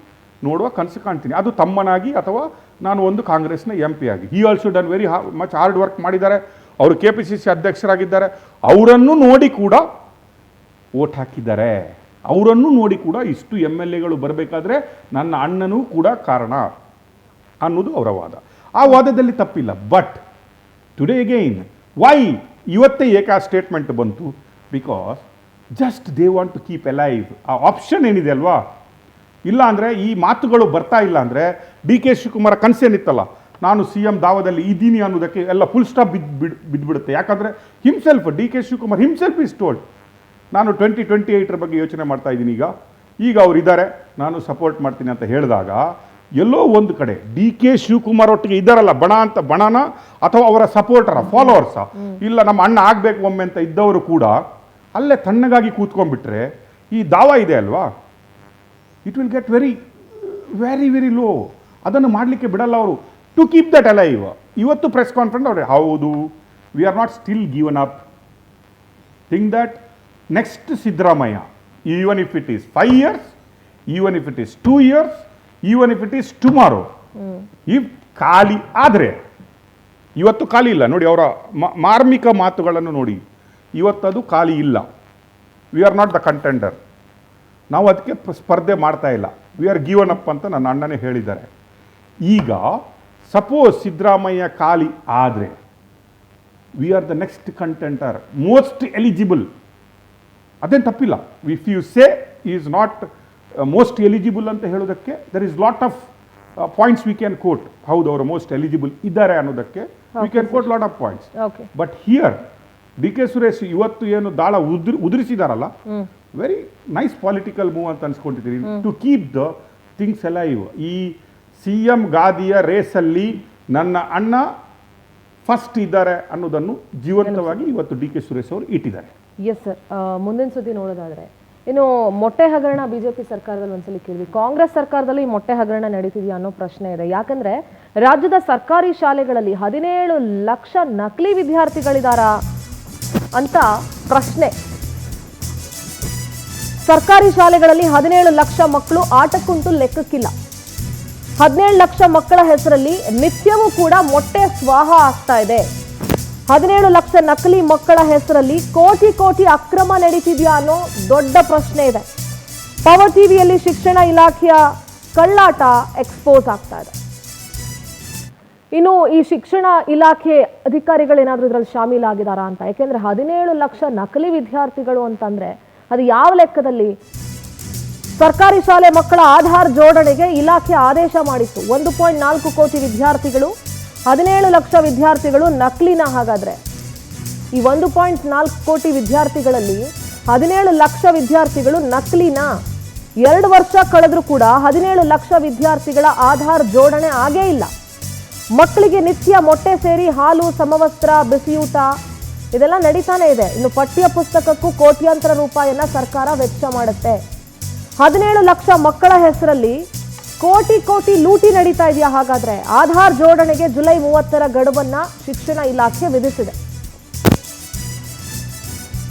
ನೋಡುವ ಕನಸು ಕಾಣ್ತೀನಿ. ಅದು ತಮ್ಮನಾಗಿ ಅಥವಾ ನಾನು ಒಂದು ಕಾಂಗ್ರೆಸ್ನ MP ಆಗಿ. He also done very much hard work ಮಾಡಿದ್ದಾರೆ. ಅವರು KPCC ಅಧ್ಯಕ್ಷರಾಗಿದ್ದಾರೆ. ಅವರನ್ನು ನೋಡಿ ಕೂಡ ಓಟ್ ಹಾಕಿದ್ದಾರೆ. ಅವರನ್ನು ನೋಡಿ ಕೂಡ ಇಷ್ಟು MLAಗಳು ಬರಬೇಕಾದ್ರೆ ನನ್ನ ಅಣ್ಣನೂ ಕೂಡ ಕಾರಣ ಅನ್ನೋದು ಅವರ ವಾದ. ಆ ವಾದದಲ್ಲಿ ತಪ್ಪಿಲ್ಲ. ಬಟ್ ಟುಡೇ ಅಗೈನ್ ವೈ ಇವತ್ತೇ ಏಕೆ ಆ ಸ್ಟೇಟ್ಮೆಂಟ್ ಬಂತು? Because just they want to keep alive. ಆ ಆಪ್ಷನ್ ಏನಿದೆ ಅಲ್ವಾ, ಇಲ್ಲ ಅಂದರೆ ಈ ಮಾತುಗಳು ಬರ್ತಾ ಇಲ್ಲ ಅಂದರೆ DK ಶಿವಕುಮಾರ ಕನಸೇನಿತ್ತಲ್ಲ, ನಾನು CM ದಾವದಲ್ಲಿ ಇದ್ದೀನಿ ಅನ್ನೋದಕ್ಕೆ ಎಲ್ಲ ಫುಲ್ ಸ್ಟಾಪ್ ಬಿದ್ದುಬಿಡುತ್ತೆ. ಯಾಕಂದರೆ himself DK Shivakumar himself is told, ನಾನು 2028 ಬಗ್ಗೆ ಯೋಚನೆ ಮಾಡ್ತಾ ಇದ್ದೀನಿ. ಈಗ ಅವರಿದ್ದಾರೆ, ನಾನು ಸಪೋರ್ಟ್ ಮಾಡ್ತೀನಿ ಅಂತ ಹೇಳಿದಾಗ ಎಲ್ಲೋ ಒಂದು ಕಡೆ DK ಶಿವಕುಮಾರ್ ಒಟ್ಟಿಗೆ ಇದ್ದಾರಲ್ಲ, ಬಣನ ಅಥವಾ ಅವರ ಸಪೋರ್ಟರ ಫಾಲೋವರ್ಸ, ಇಲ್ಲ ನಮ್ಮ ಅಣ್ಣ ಆಗಬೇಕು ಒಮ್ಮೆ ಅಂತ ಇದ್ದವರು ಕೂಡ ಅಲ್ಲೇ ತಣ್ಣಗಾಗಿ ಕೂತ್ಕೊಂಡ್ಬಿಟ್ರೆ ಈ ದಾವ ಇದೆ ಅಲ್ವಾ, it will get very very very low. ಅದನ್ನು ಮಾಡಲಿಕ್ಕೆ ಬಿಡಲ್ಲ ಅವರು. To keep that alive. ಇವತ್ತು ಪ್ರೆಸ್ ಕಾನ್ಫರೆನ್ಸ್ ಅವ್ರೆ, ಹೌದು we are not still given up. Think that next Siddaramaiah, even if it is 5 years, even if it is 2 years, even if it is tomorrow, if ಖಾಲಿ ಆದರೆ, ಇವತ್ತು ಖಾಲಿ ಇಲ್ಲ ನೋಡಿ, ಅವರ ಮಾರ್ಮಿಕ ಮಾತುಗಳನ್ನು ನೋಡಿ, ಇವತ್ತದು ಖಾಲಿ ಇಲ್ಲ. V are not the contender, ನಾವು ಅದಕ್ಕೆ ಸ್ಪರ್ಧೆ ಮಾಡ್ತಾ ಇಲ್ಲ, ವಿ ಆರ್ ಗಿವನ್ ಅಪ್ ಅಂತ ನನ್ನ ಅಣ್ಣನೇ ಹೇಳಿದ್ದಾರೆ. ಈಗ ಸಪೋಸ್ ಸಿದ್ದರಾಮಯ್ಯ ಖಾಲಿ ಆದರೆ we are the next contender, most eligible. ಅದೇನು ತಪ್ಪಿಲ್ಲ. If you say is not most eligible ಅಂತ ಹೇಳೋದಕ್ಕೆ there is lot of points we can quote. ಹೌದು, ಅವರು ಮೋಸ್ಟ್ ಎಲಿಜಿಬಲ್ ಇದ್ದಾರೆ ಅನ್ನೋದಕ್ಕೆ we can quote lot of points. But here DK Suresh ಇವತ್ತು ಏನು ದಾಳ ಉದುರಿಸಿದಾರಲ್ಲ, ವೆರಿ ನೈಸ್ ಪಾಲಿಟಿಕಲ್ ಮೂವ್ ಅಂತ ಅನ್ಸ್ಕೊಂಡಿದ್ದೀನಿ. To keep the things alive. ಈ CM ಗಾದಿಯ ರೇಸಲ್ಲಿ ನನ್ನ ಅಣ್ಣ ಫಸ್ಟ್ ಇದ್ದಾರೆ ಅನ್ನೋದನ್ನು ಜೀವಂತವಾಗಿ ಇವತ್ತು DK ಸುರೇಶ್ ಅವರು ಇಟ್ಟಿದ್ದಾರೆ. Yes sir. ಮುಂದಿನ ಸುದ್ದಿ ನೋಡೋದಾದ್ರೆ, ಇನ್ನು ಮೊಟ್ಟೆ ಹಗರಣ ಬಿಜೆಪಿ ಸರ್ಕಾರದಲ್ಲಿ ಒಂದ್ಸಲಿ ಕೇಳಿದ್ವಿ, ಕಾಂಗ್ರೆಸ್ ಸರ್ಕಾರದಲ್ಲಿ ಮೊಟ್ಟೆ ಹಗರಣ ನಡೀತಿದೆಯಾ ಅನ್ನೋ ಪ್ರಶ್ನೆ ಇದೆ. ಯಾಕಂದ್ರೆ ರಾಜ್ಯದ ಸರ್ಕಾರಿ ಶಾಲೆಗಳಲ್ಲಿ 17 ಲಕ್ಷ ನಕಲಿ ವಿದ್ಯಾರ್ಥಿಗಳಿದಾರಾ ಅಂತ ಪ್ರಶ್ನೆ. ಸರ್ಕಾರಿ ಶಾಲೆಗಳಲ್ಲಿ 17 ಲಕ್ಷ ಮಕ್ಕಳು ಆಟಕ್ಕುಂಟು ಲೆಕ್ಕಕ್ಕಿಲ್ಲ. 17 ಲಕ್ಷ ಮಕ್ಕಳ ಹೆಸರಲ್ಲಿ ನಿತ್ಯವೂ ಕೂಡ ಮೊಟ್ಟೆ ಸ್ವಾಹ ಆಗ್ತಾ ಇದೆ. 17 ಲಕ್ಷ ನಕಲಿ ಮಕ್ಕಳ ಹೆಸರಲ್ಲಿ ಕೋಟಿ ಕೋಟಿ ಅಕ್ರಮ ನಡೀತಿದ್ಯಾ ಅನ್ನೋ ದೊಡ್ಡ ಪ್ರಶ್ನೆ ಇದೆ. ಪವರ್ ಟಿವಿಯಲ್ಲಿ ಶಿಕ್ಷಣ ಇಲಾಖೆಯ ಕಳ್ಳಾಟ ಎಕ್ಸ್ಪೋಸ್ ಆಗ್ತಾ ಇದೆ. ಇನ್ನು ಈ ಶಿಕ್ಷಣ ಇಲಾಖೆ ಅಧಿಕಾರಿಗಳೇನಾದ್ರೂ ಇದರಲ್ಲಿ ಶಾಮೀಲಾಗಿದ್ದಾರಾ ಅಂತ, ಯಾಕೆಂದ್ರೆ 17 ಲಕ್ಷ ನಕಲಿ ವಿದ್ಯಾರ್ಥಿಗಳು ಅಂತಂದ್ರೆ ಅದು ಯಾವ ಲೆಕ್ಕದಲ್ಲಿ? ಸರ್ಕಾರಿ ಶಾಲೆ ಮಕ್ಕಳ ಆಧಾರ್ ಜೋಡಣೆಗೆ ಇಲಾಖೆ ಆದೇಶ ಮಾಡಿತ್ತು. 1.4 ಕೋಟಿ ವಿದ್ಯಾರ್ಥಿಗಳು, 17 ಲಕ್ಷ ವಿದ್ಯಾರ್ಥಿಗಳು ನಕಲಿನ. ಹಾಗಾದ್ರೆ ಈ 1.4 ಕೋಟಿ ವಿದ್ಯಾರ್ಥಿಗಳಲ್ಲಿ 17 ಲಕ್ಷ ವಿದ್ಯಾರ್ಥಿಗಳು ನಕಲಿನ. 2 ವರ್ಷ ಕಳೆದ್ರೂ ಕೂಡ 17 ಲಕ್ಷ ವಿದ್ಯಾರ್ಥಿಗಳ ಆಧಾರ್ ಜೋಡಣೆ ಆಗೇ ಇಲ್ಲ. ಮಕ್ಕಳಿಗೆ ನಿತ್ಯ ಮೊಟ್ಟೆ ಸೇರಿ ಹಾಲು, ಸಮವಸ್ತ್ರ, ಬಿಸಿಯೂಟ ಇದೆಲ್ಲ ನಡೀತಾನೆ ಇದೆ. ಇನ್ನು ಪಠ್ಯ ಪುಸ್ತಕಕ್ಕೂ ಕೋಟ್ಯಾಂತರ ರೂಪಾಯಿಯನ್ನ ಸರ್ಕಾರ ವೆಚ್ಚ ಮಾಡುತ್ತೆ. 17 ಲಕ್ಷ ಮಕ್ಕಳ ಹೆಸರಲ್ಲಿ ಕೋಟಿ ಕೋಟಿ ಲೂಟಿ ನಡೀತಾ ಇದೆಯಾ? ಹಾಗಾದ್ರೆ ಆಧಾರ್ ಜೋಡಣೆಗೆ ಜುಲೈ 30ರ ಗಡುವನ್ನ ಶಿಕ್ಷಣ ಇಲಾಖೆ ವಿಧಿಸಿದೆ.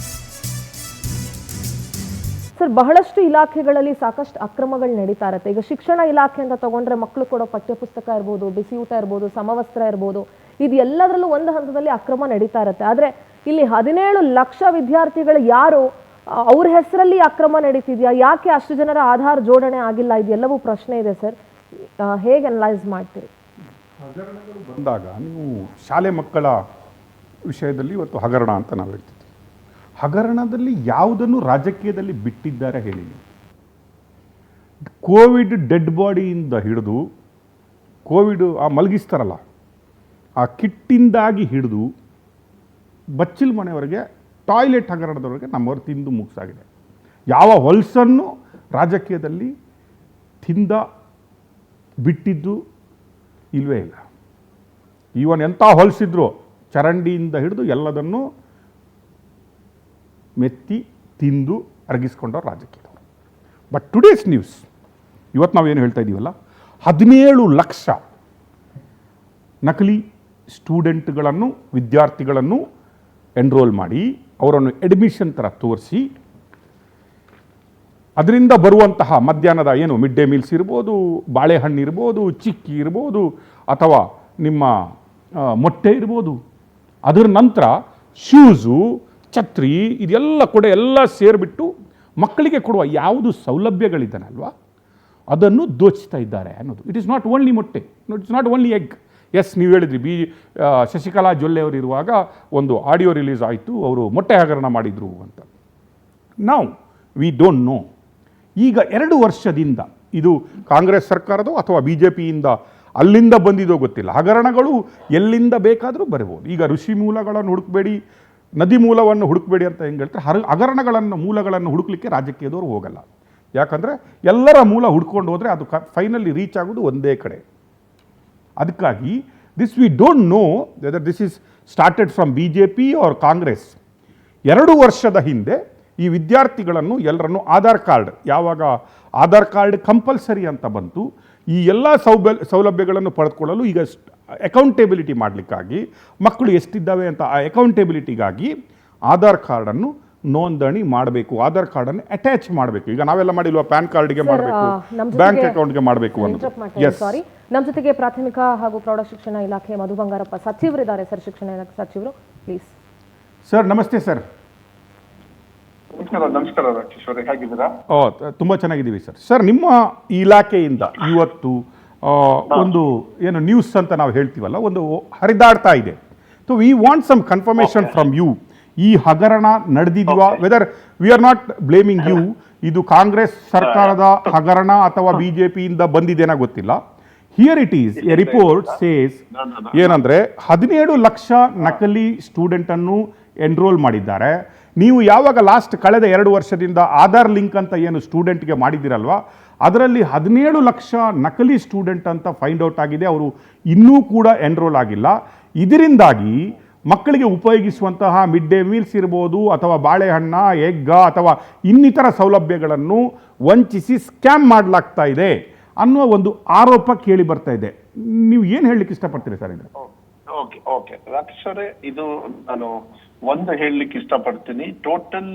ಸರ್, ಬಹಳಷ್ಟು ಇಲಾಖೆಗಳಲ್ಲಿ ಸಾಕಷ್ಟು ಅಕ್ರಮಗಳು ನಡೀತಾ ಇರುತ್ತೆ. ಈಗ ಶಿಕ್ಷಣ ಇಲಾಖೆ ಅಂತ ತಗೊಂಡ್ರೆ ಮಕ್ಕಳು ಕೊಡೋ ಪಠ್ಯ ಪುಸ್ತಕ ಇರ್ಬೋದು, ಬಿಸಿಯೂಟ ಇರ್ಬೋದು, ಸಮವಸ್ತ್ರ ಇರ್ಬೋದು, ಇದು ಎಲ್ಲದರಲ್ಲೂ ಒಂದು ಹಂತದಲ್ಲಿ ಅಕ್ರಮ ನಡೀತಾ ಇರುತ್ತೆ. ಆದ್ರೆ ಇಲ್ಲಿ 17 ಲಕ್ಷ ವಿದ್ಯಾರ್ಥಿಗಳು ಯಾರು, ಅವ್ರ ಹೆಸರಲ್ಲಿ ಅಕ್ರಮ ನಡೀತಿದ್ಯಾ? ಯಾಕೆ ಅಷ್ಟು ಜನರ ಆಧಾರ್ ಜೋಡಣೆ ಆಗಿಲ್ಲ? ಇದೆಲ್ಲವೂ ಪ್ರಶ್ನೆ ಇದೆ ಸರ್. ಹೇಗೆ ಅನಲೈಸ್ ಮಾಡ್ತೀರಿ? ಹಗರಣಗಳು ಬಂದಾಗ ನೀವು ಶಾಲೆ ಮಕ್ಕಳ ವಿಷಯದಲ್ಲಿ ಇವತ್ತು ಹಗರಣ ಅಂತ ನಾವು ಹೇಳ್ತೀವಿ. ಹಗರಣದಲ್ಲಿ ಯಾವುದನ್ನು ರಾಜಕೀಯದಲ್ಲಿ ಬಿಟ್ಟಿದ್ದಾರೆ ಹೇಳಿ. ಕೋವಿಡ್ ಡೆಡ್ ಬಾಡಿಯಿಂದ ಹಿಡಿದು ಕೋವಿಡ್ ಮಲಗಿಸ್ತಾರಲ್ಲ ಆ ಕಿಟ್ಟಿಂದಾಗಿ ಹಿಡಿದು ಬಚ್ಚಿಲ್ ಮನೆಯವರೆಗೆ, ಟಾಯ್ಲೆಟ್ ಹಗರಣದವರೆಗೆ ನಮ್ಮವರು ತಿಂದು ಮುಗಿಸಾಗಿದೆ. ಯಾವ ಹೊಲಸನ್ನು ರಾಜಕೀಯದಲ್ಲಿ ತಿಂದ ಬಿಟ್ಟಿದ್ದು ಇಲ್ವೇ ಇಲ್ಲ. ಈವನ್ ಎಂಥ ಹೊಲಸಿದ್ರು ಚರಂಡಿಯಿಂದ ಹಿಡಿದು ಎಲ್ಲದನ್ನು ಮೆತ್ತಿ ತಿಂದು ಅರಗಿಸ್ಕೊಂಡವ್ರು ರಾಜಕೀಯದವರು. ಬಟ್ ಟುಡೇಸ್ ನ್ಯೂಸ್, ಇವತ್ತು ನಾವೇನು ಹೇಳ್ತಾ ಇದ್ದೀವಲ್ಲ, 17 ಲಕ್ಷ ನಕಲಿ ಸ್ಟೂಡೆಂಟ್ಗಳನ್ನು, ವಿದ್ಯಾರ್ಥಿಗಳನ್ನು ಎನ್ರೋಲ್ ಮಾಡಿ ಅವರನ್ನು ಅಡ್ಮಿಷನ್ ಥರ ತೋರಿಸಿ ಅದರಿಂದ ಬರುವಂತಹ ಮಧ್ಯಾಹ್ನದ ಏನು ಮಿಡ್ ಡೇ ಮೀಲ್ಸ್ ಇರ್ಬೋದು, ಬಾಳೆಹಣ್ಣು ಇರ್ಬೋದು, ಚಿಕ್ಕಿ ಇರ್ಬೋದು, ಅಥವಾ ನಿಮ್ಮ ಮೊಟ್ಟೆ ಇರ್ಬೋದು, ಅದರ ನಂತರ ಶೂಸು, ಛತ್ರಿ, ಇದೆಲ್ಲ ಕೂಡ ಎಲ್ಲ ಸೇರಿಬಿಟ್ಟು ಮಕ್ಕಳಿಗೆ ಕೊಡುವ ಯಾವುದು ಸೌಲಭ್ಯಗಳಿದ್ದಾನಲ್ವ ಅದನ್ನು ದೋಚ್ತಾ ಇದ್ದಾರೆ ಅನ್ನೋದು. ಇಟ್ ಇಸ್ ನಾಟ್ ಓನ್ಲಿ ಮೊಟ್ಟೆ, it's not only egg. Yes, ನೀವು ಹೇಳಿದ್ರಿ ಶಶಿಕಲಾ ಜೊಲ್ಲೆ ಅವರು ಇರುವಾಗ ಒಂದು ಆಡಿಯೋ ರಿಲೀಸ್ ಆಯಿತು, ಅವರು ಮೊಟ್ಟೆ ಹಗರಣ ಮಾಡಿದರು ಅಂತ. ನಾವು ವಿ ಡೋಂಟ್ ನೋ. ಈಗ 2 ವರ್ಷದಿಂದ ಇದು ಕಾಂಗ್ರೆಸ್ ಸರ್ಕಾರದೋ ಅಥವಾ BJPಯಿಂದ ಅಲ್ಲಿಂದ ಬಂದಿದೋ ಗೊತ್ತಿಲ್ಲ. ಹಗರಣಗಳು ಎಲ್ಲಿಂದ ಬೇಕಾದರೂ ಬರಬಹುದು. ಈಗ ಋಷಿ ಮೂಲಗಳನ್ನು ಹುಡುಕಬೇಡಿ, ನದಿ ಮೂಲವನ್ನು ಹುಡುಕಬೇಡಿ ಅಂತ ಹೆಂಗೆ ಹೇಳ್ತಾರೆ. ಹಗರಣಗಳನ್ನು ಮೂಲಗಳನ್ನು ಹುಡುಕ್ಲಿಕ್ಕೆ ರಾಜಕೀಯದವರು ಹೋಗಲ್ಲ. ಯಾಕಂದರೆ ಎಲ್ಲರ ಮೂಲ ಹುಡ್ಕೊಂಡು ಹೋದರೆ ಅದು ಫೈನಲಿ ರೀಚ್ ಆಗೋದು ಒಂದೇ ಕಡೆ. ಅದಕ್ಕಾಗಿ this we don't know whether this is started from BJP or Congress. 2 ವರ್ಷದ ಹಿಂದೆ ಈ ವಿದ್ಯಾರ್ಥಿಗಳನ್ನು ಎಲ್ಲರನ್ನು ಆಧಾರ್ ಕಾರ್ಡ್, ಯಾವಾಗ ಆಧಾರ್ ಕಾರ್ಡ್ ಕಂಪಲ್ಸರಿ ಅಂತ ಬಂತು, ಈ ಎಲ್ಲ ಸೌಲಭ್ಯಗಳನ್ನು ಪಡೆದುಕೊಳ್ಳಲು ಈಗ ಅಕೌಂಟೇಬಿಲಿಟಿ ಮಾಡಲಿಕ್ಕಾಗಿ ಮಕ್ಕಳು ಎಷ್ಟಿದ್ದಾವೆ ಅಂತ ಆ ಅಕೌಂಟೇಬಿಲಿಟಿಗಾಗಿ ಆಧಾರ್ ಕಾರ್ಡನ್ನು ನೋಂದಣಿ ಮಾಡಬೇಕು, ಆಧಾರ್ ಕಾರ್ಡನ್ನು ಅಟ್ಯಾಚ್ ಮಾಡಬೇಕು. ಈಗ ನಾವೆಲ್ಲ ಮಾಡಿಲ್ವಾ, ಪ್ಯಾನ್ ಕಾರ್ಡ್ಗೆ ಮಾಡಬೇಕು, ಬ್ಯಾಂಕ್ ಅಕೌಂಟ್ಗೆ ಮಾಡಬೇಕು ಅನ್ನೋದು. ಸಾರಿ, ನಮ್ಮ ಜೊತೆಗೆ ಪ್ರಾಥಮಿಕ ಹಾಗೂ ಪ್ರೌಢ ಶಿಕ್ಷಣ ಇಲಾಖೆ ಮಧು ಬಂಗಾರಪ್ಪ ಸಚಿವರಿದ್ದಾರೆ ಸರ್. ಶಿಕ್ಷಣ ಇಲಾಖೆ ಸಚಿವರು, ಪ್ಲೀಸ್ ಸರ್. ನಮಸ್ತೆ ಸರ್. ನಮಸ್ಕಾರ ಕಿಶೋರ್, ಹೇಗಿದ್ದೀರಾ? ತುಂಬ ಚೆನ್ನಾಗಿದ್ದೀವಿ ಸರ್. ಸರ್, ನಿಮ್ಮ ಇಲಾಖೆಯಿಂದ ಇವತ್ತು ಒಂದು ಏನು ನ್ಯೂಸ್ ಅಂತ ನಾವು ಹೇಳ್ತೀವಲ್ಲ, ಒಂದು ಹರಿದಾಡ್ತಾ ಇದೆ. So we want some confirmation from you. ಈ ಹಗರಣ ನಡೆದಿದ್ವಾ? Whether we are not blaming you, ಇದು ಕಾಂಗ್ರೆಸ್ ಸರ್ಕಾರದ ಹಗರಣ ಅಥವಾ BJPಯಿಂದ ಬಂದಿದ್ದೇನೋ ಗೊತ್ತಿಲ್ಲ. Here it is a report says ಏನಂದ್ರೆ 17 ಲಕ್ಷ ನಕಲಿ ಸ್ಟೂಡೆಂಟನ್ನು ಎನ್ರೋಲ್ ಮಾಡಿದ್ದಾರೆ. ನೀವು ಯಾವಾಗ ಲಾಸ್ಟ್ ಕಳೆದ 2 ವರ್ಷದಿಂದ ಆಧಾರ್ ಲಿಂಕ್ ಅಂತ ಏನು ಸ್ಟೂಡೆಂಟ್ಗೆ ಮಾಡಿದ್ದೀರಲ್ವಾ, ಅದರಲ್ಲಿ 17 ಲಕ್ಷ ನಕಲಿ ಸ್ಟೂಡೆಂಟ್ ಅಂತ ಫೈಂಡ್ ಔಟ್ ಆಗಿದೆ. ಅವರು ಇನ್ನೂ ಕೂಡ ಎನ್ರೋಲ್ ಆಗಿಲ್ಲ. ಇದರಿಂದಾಗಿ ಮಕ್ಕಳಿಗೆ ಉಪಯೋಗಿಸುವಂತಹ ಮಿಡ್ ಡೇ ಮೀಲ್ಸ್ ಇರ್ಬೋದು, ಅಥವಾ ಬಾಳೆಹಣ್ಣ, ಎಗ್ಗ, ಅಥವಾ ಇನ್ನಿತರ ಸೌಲಭ್ಯಗಳನ್ನು ವಂಚಿಸಿ ಸ್ಕ್ಯಾಮ್ ಮಾಡಲಾಗ್ತಾ ಇದೆ ಅನ್ನೋ ಒಂದು ಆರೋಪ ಕೇಳಿ ಬರ್ತಾ ಇದೆ. ನೀವು ಏನು ಹೇಳಲಿಕ್ಕೆ ಇಷ್ಟಪಡ್ತೀರಿ ಸರ್ ಇದು? ಓಕೆ ರಾಕೇಶ್ ಅವರೇ, ಇದು ನಾನು ಒಂದು ಹೇಳಲಿಕ್ಕೆ ಇಷ್ಟಪಡ್ತೀನಿ. ಟೋಟಲ್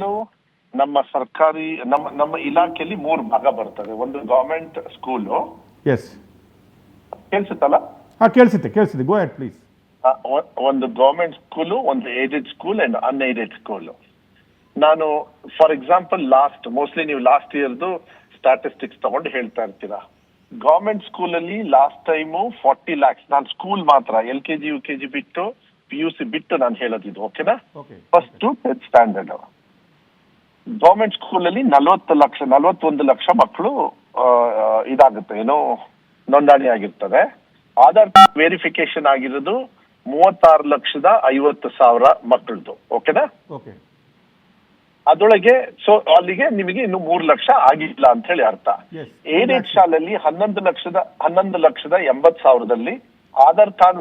ನಮ್ಮ ಸರ್ಕಾರಿ ನಮ್ಮ ಇಲಾಖೆಯಲ್ಲಿ 3 ಭಾಗ ಬರ್ತದೆ. ಒಂದು ಗವರ್ಮೆಂಟ್ ಸ್ಕೂಲು. ಎಸ್, ಕೇಳಿಸುತ್ತಲ್ಲ? ಕೇಳಿಸುತ್ತೆ. Go ahead please. ಒಂದು ಗವರ್ಮೆಂಟ್ ಸ್ಕೂಲು, ಒಂದು aided school and unaided school. ನಾನು ಫಾರ್ ಎಕ್ಸಾಂಪಲ್ ಮೋಸ್ಟ್ಲಿ ನೀವು ಲಾಸ್ಟ್ ಇಯರ್ದು ಸ್ಟಾಟಿಸ್ಟಿಕ್ಸ್ ತಗೊಂಡು ಹೇಳ್ತಾ ಇರ್ತೀರಾ. ಗವರ್ಮೆಂಟ್ ಸ್ಕೂಲಲ್ಲಿ ಲಾಸ್ಟ್ ಟೈಮು 40 lakhs, ನಾನು ಸ್ಕೂಲ್ ಮಾತ್ರ LKG UKG ಬಿಟ್ಟು PUC ಬಿಟ್ಟು ನಾನು ಹೇಳೋದಿದ್ದು, ಓಕೆನಾ? First to 10th standard government ಸ್ಕೂಲಲ್ಲಿ 41 ಲಕ್ಷ ಮಕ್ಕಳು ಇದಾಗುತ್ತೆ, ಏನೋ ನೋಂದಣಿ ಆಗಿರ್ತದೆ. ಆಧಾರ್ ವೆರಿಫಿಕೇಶನ್ ಆಗಿರೋದು 36,50,000 ಮಕ್ಕಳದು, ಓಕೆನಾ? ಅದರೊಳಗೆ ಸೊ ಅಲ್ಲಿಗೆ ನಿಮಗೆ ಇನ್ನು 3 ಲಕ್ಷ ಆಗಿಲ್ಲ ಅಂತ ಹೇಳಿ ಅರ್ಥ. ಏಡೆಡ್ ಶಾಲೆಯಲ್ಲಿ 11,80,000ದಲ್ಲಿ ಆಧಾರ್ ಕಾರ್ಡ್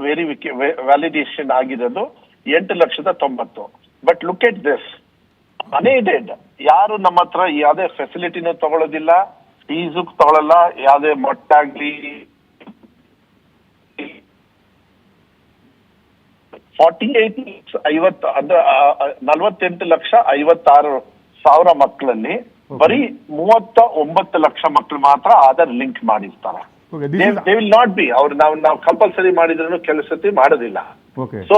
ವ್ಯಾಲಿಡೇಷನ್ ಆಗಿರೋದು 8,90,000. But look at this, unaided ಯಾರು ನಮ್ಮ ಹತ್ರ ಯಾವುದೇ ಫೆಸಿಲಿಟಿನೂ ತಗೊಳ್ಳೋದಿಲ್ಲ, ಫೀಸು ತಗೊಳ್ಳಲ್ಲ, ಯಾವುದೇ ಮೊಟ್ಟಾಗ್ಲಿ 48,56,000 ಮಕ್ಕಳಲ್ಲಿ ಬರೀ 39 ಲಕ್ಷ ಮಕ್ಕಳು ಮಾತ್ರ ಆಧಾರ್ ಲಿಂಕ್ ಮಾಡಿರ್ತಾರೆ. ದೇ ವಿಲ್ ನಾಟ್ ಬಿ ನಾವು ಕಂಪಲ್ಸರಿ ಮಾಡಿದ್ರು ಕೆಲಸತಿ ಮಾಡೋದಿಲ್ಲ. ಸೊ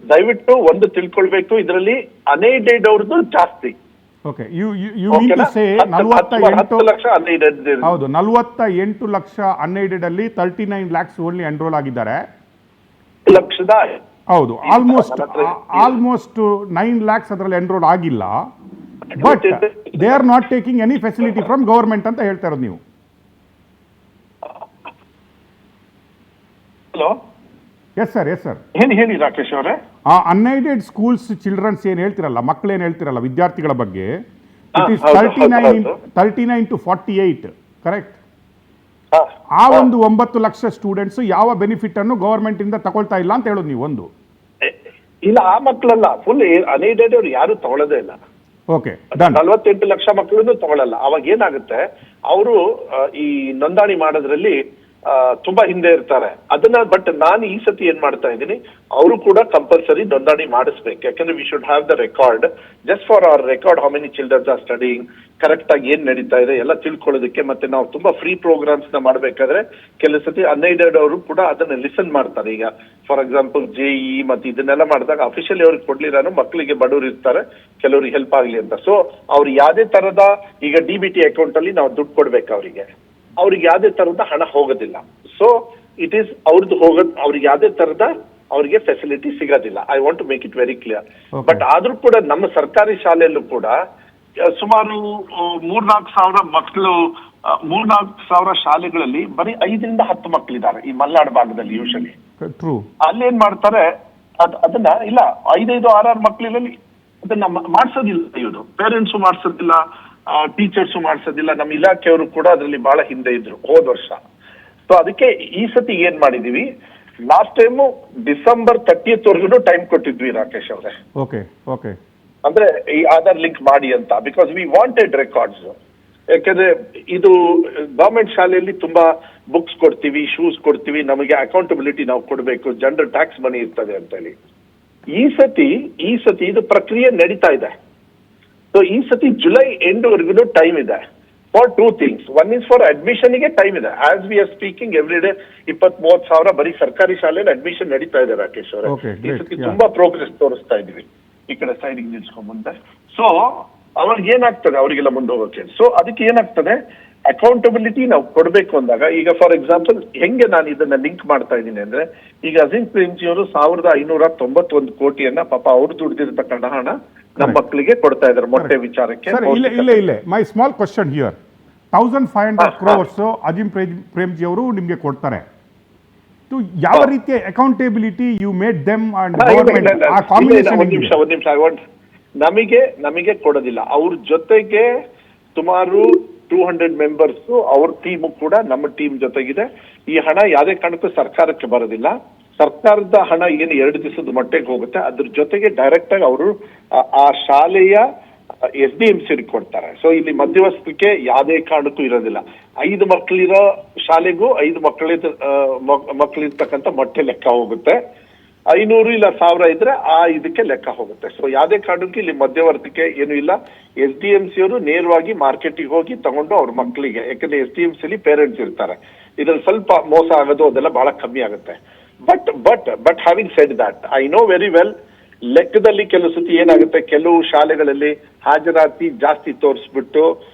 ದಯವಿಟ್ಟು ಒಂದು ತಿಳ್ಕೊಳ್ಬೇಕು, ಇದರಲ್ಲಿ ಅನ್ಏಡೆಡ್ ಅವ್ರದ್ದು ಜಾಸ್ತಿ. ಹೌದು, 48 ಲಕ್ಷ ಅನ್ಏಡೆಡ್ ಅಲ್ಲಿ 39 lakhs ಓನ್ಲಿ ಎನ್ರೋಲ್ ಆಗಿದ್ದಾರೆ. ಲಕ್ಷದ ಹೌದು, ಆಲ್ಮೋಸ್ಟ್ 9 lakhs ಅದರಲ್ಲಿ ಎನ್ರೋಲ್ ಆಗಿಲ್ಲ. But they are not taking any facility from government ಅಂತ ಹೇಳ್ತಾ ಇರೋದು ನೀವು. ಹಲೋ, ಎಸ್ ಸರ್ ಹೇಳಿ ರಾಕೇಶ್ ಅವರೇ. ಆ ಅನ್ಎಡೆಡ್ ಸ್ಕೂಲ್ಸ್ ಚಿಲ್ಡ್ರನ್ಸ್ ಏನ್ ಹೇಳ್ತಿರಲ್ಲ, ಮಕ್ಕಳು ಏನ್ ಹೇಳ್ತಿರಲ್ಲ, ವಿದ್ಯಾರ್ಥಿಗಳ ಬಗ್ಗೆ, ಇಟ್ ಇಸ್ 39 to 48, ಕರೆಕ್ಟ್? ಆ ಒಂದು 9 ಲಕ್ಷ ಸ್ಟೂಡೆಂಟ್ಸ್ ಯಾವ ಬೆನಿಫಿಟ್ ಅನ್ನು ಗವರ್ಮೆಂಟ್ ಇಂದ ತಗೊಳ್ತಾ ಇಲ್ಲ ಅಂತ ಹೇಳೋದು ನೀವು. ಒಂದು ಇಲ್ಲ, ಆ ಮಕ್ಕಳಲ್ಲ, ಫುಲ್ ಅನ್ಎಡೆಡ್ ಅವ್ರು ಯಾರು ತಗೊಳ್ಳೋದೇ ಇಲ್ಲ. 48 ಲಕ್ಷ ಮಕ್ಕಳನ್ನು ತಗೊಳ್ಳಲ್ಲ. ಅವಾಗ ಏನಾಗುತ್ತೆ, ಅವರು ಈ ನೋಂದಣಿ ಮಾಡೋದ್ರಲ್ಲಿ ತುಂಬಾ ಹಿಂದೆ ಇರ್ತಾರೆ. ಅದನ್ನ ಬಟ್ ನಾನು ಈ ಸತಿ ಏನ್ ಮಾಡ್ತಾ ಇದ್ದೀನಿ, ಅವರು ಕೂಡ ಕಂಪಲ್ಸರಿ ನೋಂದಣಿ ಮಾಡಿಸ್ಬೇಕು. ಯಾಕಂದ್ರೆ we should have the record, just for our record how many childrens are studying, correct ಆಗಿ ಏನ್ ನಡೀತಾ ಇದೆ ಎಲ್ಲ ತಿಳ್ಕೊಳ್ಳೋದಕ್ಕೆ. ಮತ್ತೆ ನಾವು ತುಂಬಾ ಫ್ರೀ ಪ್ರೋಗ್ರಾಮ್ಸ್ ನ ಮಾಡ್ಬೇಕಾದ್ರೆ ಕೆಲವು ಸತಿ ಅನ್ಎಡೆಡ್ ಅವರು ಕೂಡ ಅದನ್ನ ಲಿಸನ್ ಮಾಡ್ತಾರೆ. ಈಗ ಫಾರ್ ಎಕ್ಸಾಂಪಲ್ JEE ಮತ್ತೆ ಇದನ್ನೆಲ್ಲ ಮಾಡಿದಾಗ ಅಫಿಷಿಯಲಿ ಅವ್ರಿಗೆ ಕೊಡ್ಲಿರಾನು ಮಕ್ಕಳಿಗೆ ಬಡವರು ಇರ್ತಾರೆ, ಕೆಲವ್ರಿಗೆ ಹೆಲ್ಪ್ ಆಗ್ಲಿ ಅಂತ. ಸೊ ಅವ್ರು ಯಾವ್ದೇ ತರದ ಈಗ DBT ಅಕೌಂಟ್ ಅಲ್ಲಿ ನಾವು ದುಡ್ಡು ಕೊಡ್ಬೇಕು ಅವ್ರಿಗೆ ಯಾವುದೇ ತರದ ಹಣ ಹೋಗೋದಿಲ್ಲ. ಸೊ ಇಟ್ ಈಸ್ ಅವ್ರದ್ದು ಅವ್ರಿಗೆ ಯಾವುದೇ ತರದ ಅವ್ರಿಗೆ ಫೆಸಿಲಿಟಿ ಸಿಗೋದಿಲ್ಲ. I want to make it very clear. But ಆದ್ರೂ ಕೂಡ ನಮ್ಮ ಸರ್ಕಾರಿ ಶಾಲೆಯಲ್ಲೂ ಕೂಡ ಸುಮಾರು 3-4 ಸಾವಿರ ಮಕ್ಕಳು, 3-4 ಸಾವಿರ ಶಾಲೆಗಳಲ್ಲಿ ಬರೀ 5-10 ಮಕ್ಕಳಿದ್ದಾರೆ ಈ ಮಲೆನಾಡು ಭಾಗದಲ್ಲಿ. ಯೂಶಲಿ ಅಲ್ಲೇನ್ ಮಾಡ್ತಾರೆ, ಅದನ್ನ ಇಲ್ಲ 5-6 ಮಕ್ಕಳಲ್ಲಿ ಅದನ್ನ ಮಾಡ್ಸೋದಿಲ್ಲ. ಇವರು ಪೇರೆಂಟ್ಸು ಮಾಡ್ಸೋದಿಲ್ಲ, ಟೀಚರ್ಸು ಮಾಡ್ಸೋದಿಲ್ಲ. ನಮ್ಮ ಇಲಾಖೆಯವರು ಕೂಡ ಅದರಲ್ಲಿ ಬಹಳ ಹಿಂದೆ ಇದ್ರು ಹೋದ ವರ್ಷ. ಸೊ ಅದಕ್ಕೆ ಈ ಸತಿ ಏನ್ ಮಾಡಿದೀವಿ, ಲಾಸ್ಟ್ ಟೈಮು December 30th ವರೆಗೂ ಟೈಮ್ ಕೊಟ್ಟಿದ್ವಿ ರಾಕೇಶ್ ಅವರೇ. ಅಂದ್ರೆ ಈ ಆಧಾರ್ ಲಿಂಕ್ ಮಾಡಿ ಅಂತ, ಬಿಕಾಸ್ ವಿ ವಾಂಟೆಡ್ ರೆಕಾರ್ಡ್ಸ್. ಯಾಕಂದ್ರೆ ಇದು ಗವರ್ಮೆಂಟ್ ಶಾಲೆಯಲ್ಲಿ ತುಂಬಾ ಬುಕ್ಸ್ ಕೊಡ್ತೀವಿ, ಶೂಸ್ ಕೊಡ್ತೀವಿ, ನಮಗೆ ಅಕೌಂಟಬಿಲಿಟಿ ನಾವು ಕೊಡ್ಬೇಕು, ಜನರಲ್ ಟ್ಯಾಕ್ಸ್ ಮನಿ ಇರ್ತದೆ ಅಂತ ಹೇಳಿ. ಈ ಸತಿ ಇದು ಪ್ರಕ್ರಿಯೆ ನಡೀತಾ ಇದೆ. ಸೊ ಈ ಸತಿ ಜುಲೈ ಎಂಡ್ ವರೆಗೂ ಟೈಮ್ ಇದೆ for 2 things. One is for admission ಗೆ ಟೈಮ್ ಇದೆ. As we are speaking every day 20-30 ಸಾವಿರ ಬರೀ ಸರ್ಕಾರಿ ಶಾಲೆಯಲ್ಲಿ ಅಡ್ಮಿಷನ್ ನಡೀತಾ ಇದೆ ರಾಕೇಶ್ ಅವರೇ. ಈ ಸತಿ ತುಂಬಾ ಪ್ರೋಗ್ರೆಸ್ ತೋರಿಸ್ತಾ ಇದೀವಿ. ಈ ಕಡೆ ಸೈಡಿಗೆ ನಿಲ್ಸ್ಕೊಂಡ್ ಮುಂದೆ. ಸೊ ಅವ್ರಿಗೆ ಏನಾಗ್ತದೆ, ಅವರಿಗೆಲ್ಲ ಮುಂದೆ ಹೋಗೋಕೆ. ಸೊ ಅದಕ್ಕೆ ಏನಾಗ್ತದೆ, ಅಕೌಂಟಬಿಲಿಟಿ ನಾವು ಕೊಡ್ಬೇಕು ಅಂದಾಗ, ಈಗ ಫಾರ್ ಎಕ್ಸಾಂಪಲ್ ಹೆಂಗೆ ನಾನು ಇದನ್ನ ಲಿಂಕ್ ಮಾಡ್ತಾ ಇದ್ದೀನಿ ಅಂದ್ರೆ, ಈಗ ಅಜೀಂ ಪ್ರೇಮ್ಜಿ ಅವರು 1,591 ಕೋಟಿಯನ್ನ ಪಾಪ ಅವ್ರು ದುಡ್ದಿರ್ತಕ್ಕಂಥ ಹಣ ನಮ್ಮ ಮಕ್ಕಳಿಗೆ ಕೊಡ್ತಾ ಇದ್ದಾರೆ ಮೊಟ್ಟೆ ವಿಚಾರಕ್ಕೆ. ಇಲ್ಲ my small question here, 1,500 crores Azim Premji ಅವರು ನಿಮ್ಗೆ ಕೊಡ್ತಾರೆ. ಯಾವ ರೀತಿಯ accountability you made them and government, ಆ ಕಾಂಬಿನೇಷನ್? ಒಂದ್ ನಿಮಿಷ ನಮಗೆ ಕೊಡೋದಿಲ್ಲ. ಅವ್ರ ಜೊತೆಗೆ ಸುಮಾರು 200 ಮೆಂಬರ್ಸ್ ಅವ್ರ ಟೀಮು ಕೂಡ ನಮ್ಮ ಟೀಮ್ ಜೊತೆಗಿದೆ. ಈ ಹಣ ಯಾವುದೇ ಕಾರಣಕ್ಕೂ ಸರ್ಕಾರಕ್ಕೆ ಬರೋದಿಲ್ಲ. ಸರ್ಕಾರದ ಹಣ ಏನು 2 ದಿವಸದ ಮಟ್ಟಿಗೆ ಹೋಗುತ್ತೆ, ಅದ್ರ ಜೊತೆಗೆ ಡೈರೆಕ್ಟ್ ಆಗಿ ಅವರು ಆ ಶಾಲೆಯ SDMC ಕೊಡ್ತಾರೆ. ಸೊ ಇಲ್ಲಿ ಮಧ್ಯವರ್ತಿಕೆ ಯಾವುದೇ ಕಾರಣಕ್ಕೂ ಇರೋದಿಲ್ಲ. 5 ಮಕ್ಕಳಿರೋ ಶಾಲೆಗೂ 5 ಮಕ್ಕಳಿರ್ತಕ್ಕಂಥ ಮೊಟ್ಟೆ ಲೆಕ್ಕ ಹೋಗುತ್ತೆ. 500 ಇಲ್ಲ 1000 ಇದ್ರೆ ಇದಕ್ಕೆ ಲೆಕ್ಕ ಹೋಗುತ್ತೆ. ಸೊ ಯಾವುದೇ ಕಾರಣಕ್ಕೂ ಇಲ್ಲಿ ಮಧ್ಯವರ್ತಿಕೆ ಏನು ಇಲ್ಲ. SDMC ಅವರು ನೇರವಾಗಿ ಮಾರ್ಕೆಟಿಗೆ ಹೋಗಿ ತಗೊಂಡು ಅವ್ರ ಮಕ್ಕಳಿಗೆ, ಯಾಕಂದ್ರೆ SDMC ಅಲ್ಲಿ ಪೇರೆಂಟ್ಸ್ ಇರ್ತಾರೆ, ಇದ್ರಲ್ಲಿ ಸ್ವಲ್ಪ ಮೋಸ ಆಗೋದು ಅದೆಲ್ಲ ಬಹಳ ಕಮ್ಮಿ ಆಗುತ್ತೆ. But having said that I know very well, ಲೆಕ್ಕದಲ್ಲಿ ಕೆಲವು ಸತಿ ಏನಾಗುತ್ತೆ, ಕೆಲವು ಶಾಲೆಗಳಲ್ಲಿ ಹಾಜರಾತಿ ಜಾಸ್ತಿ ತೋರಿಸ್ಬಿಟ್ಟು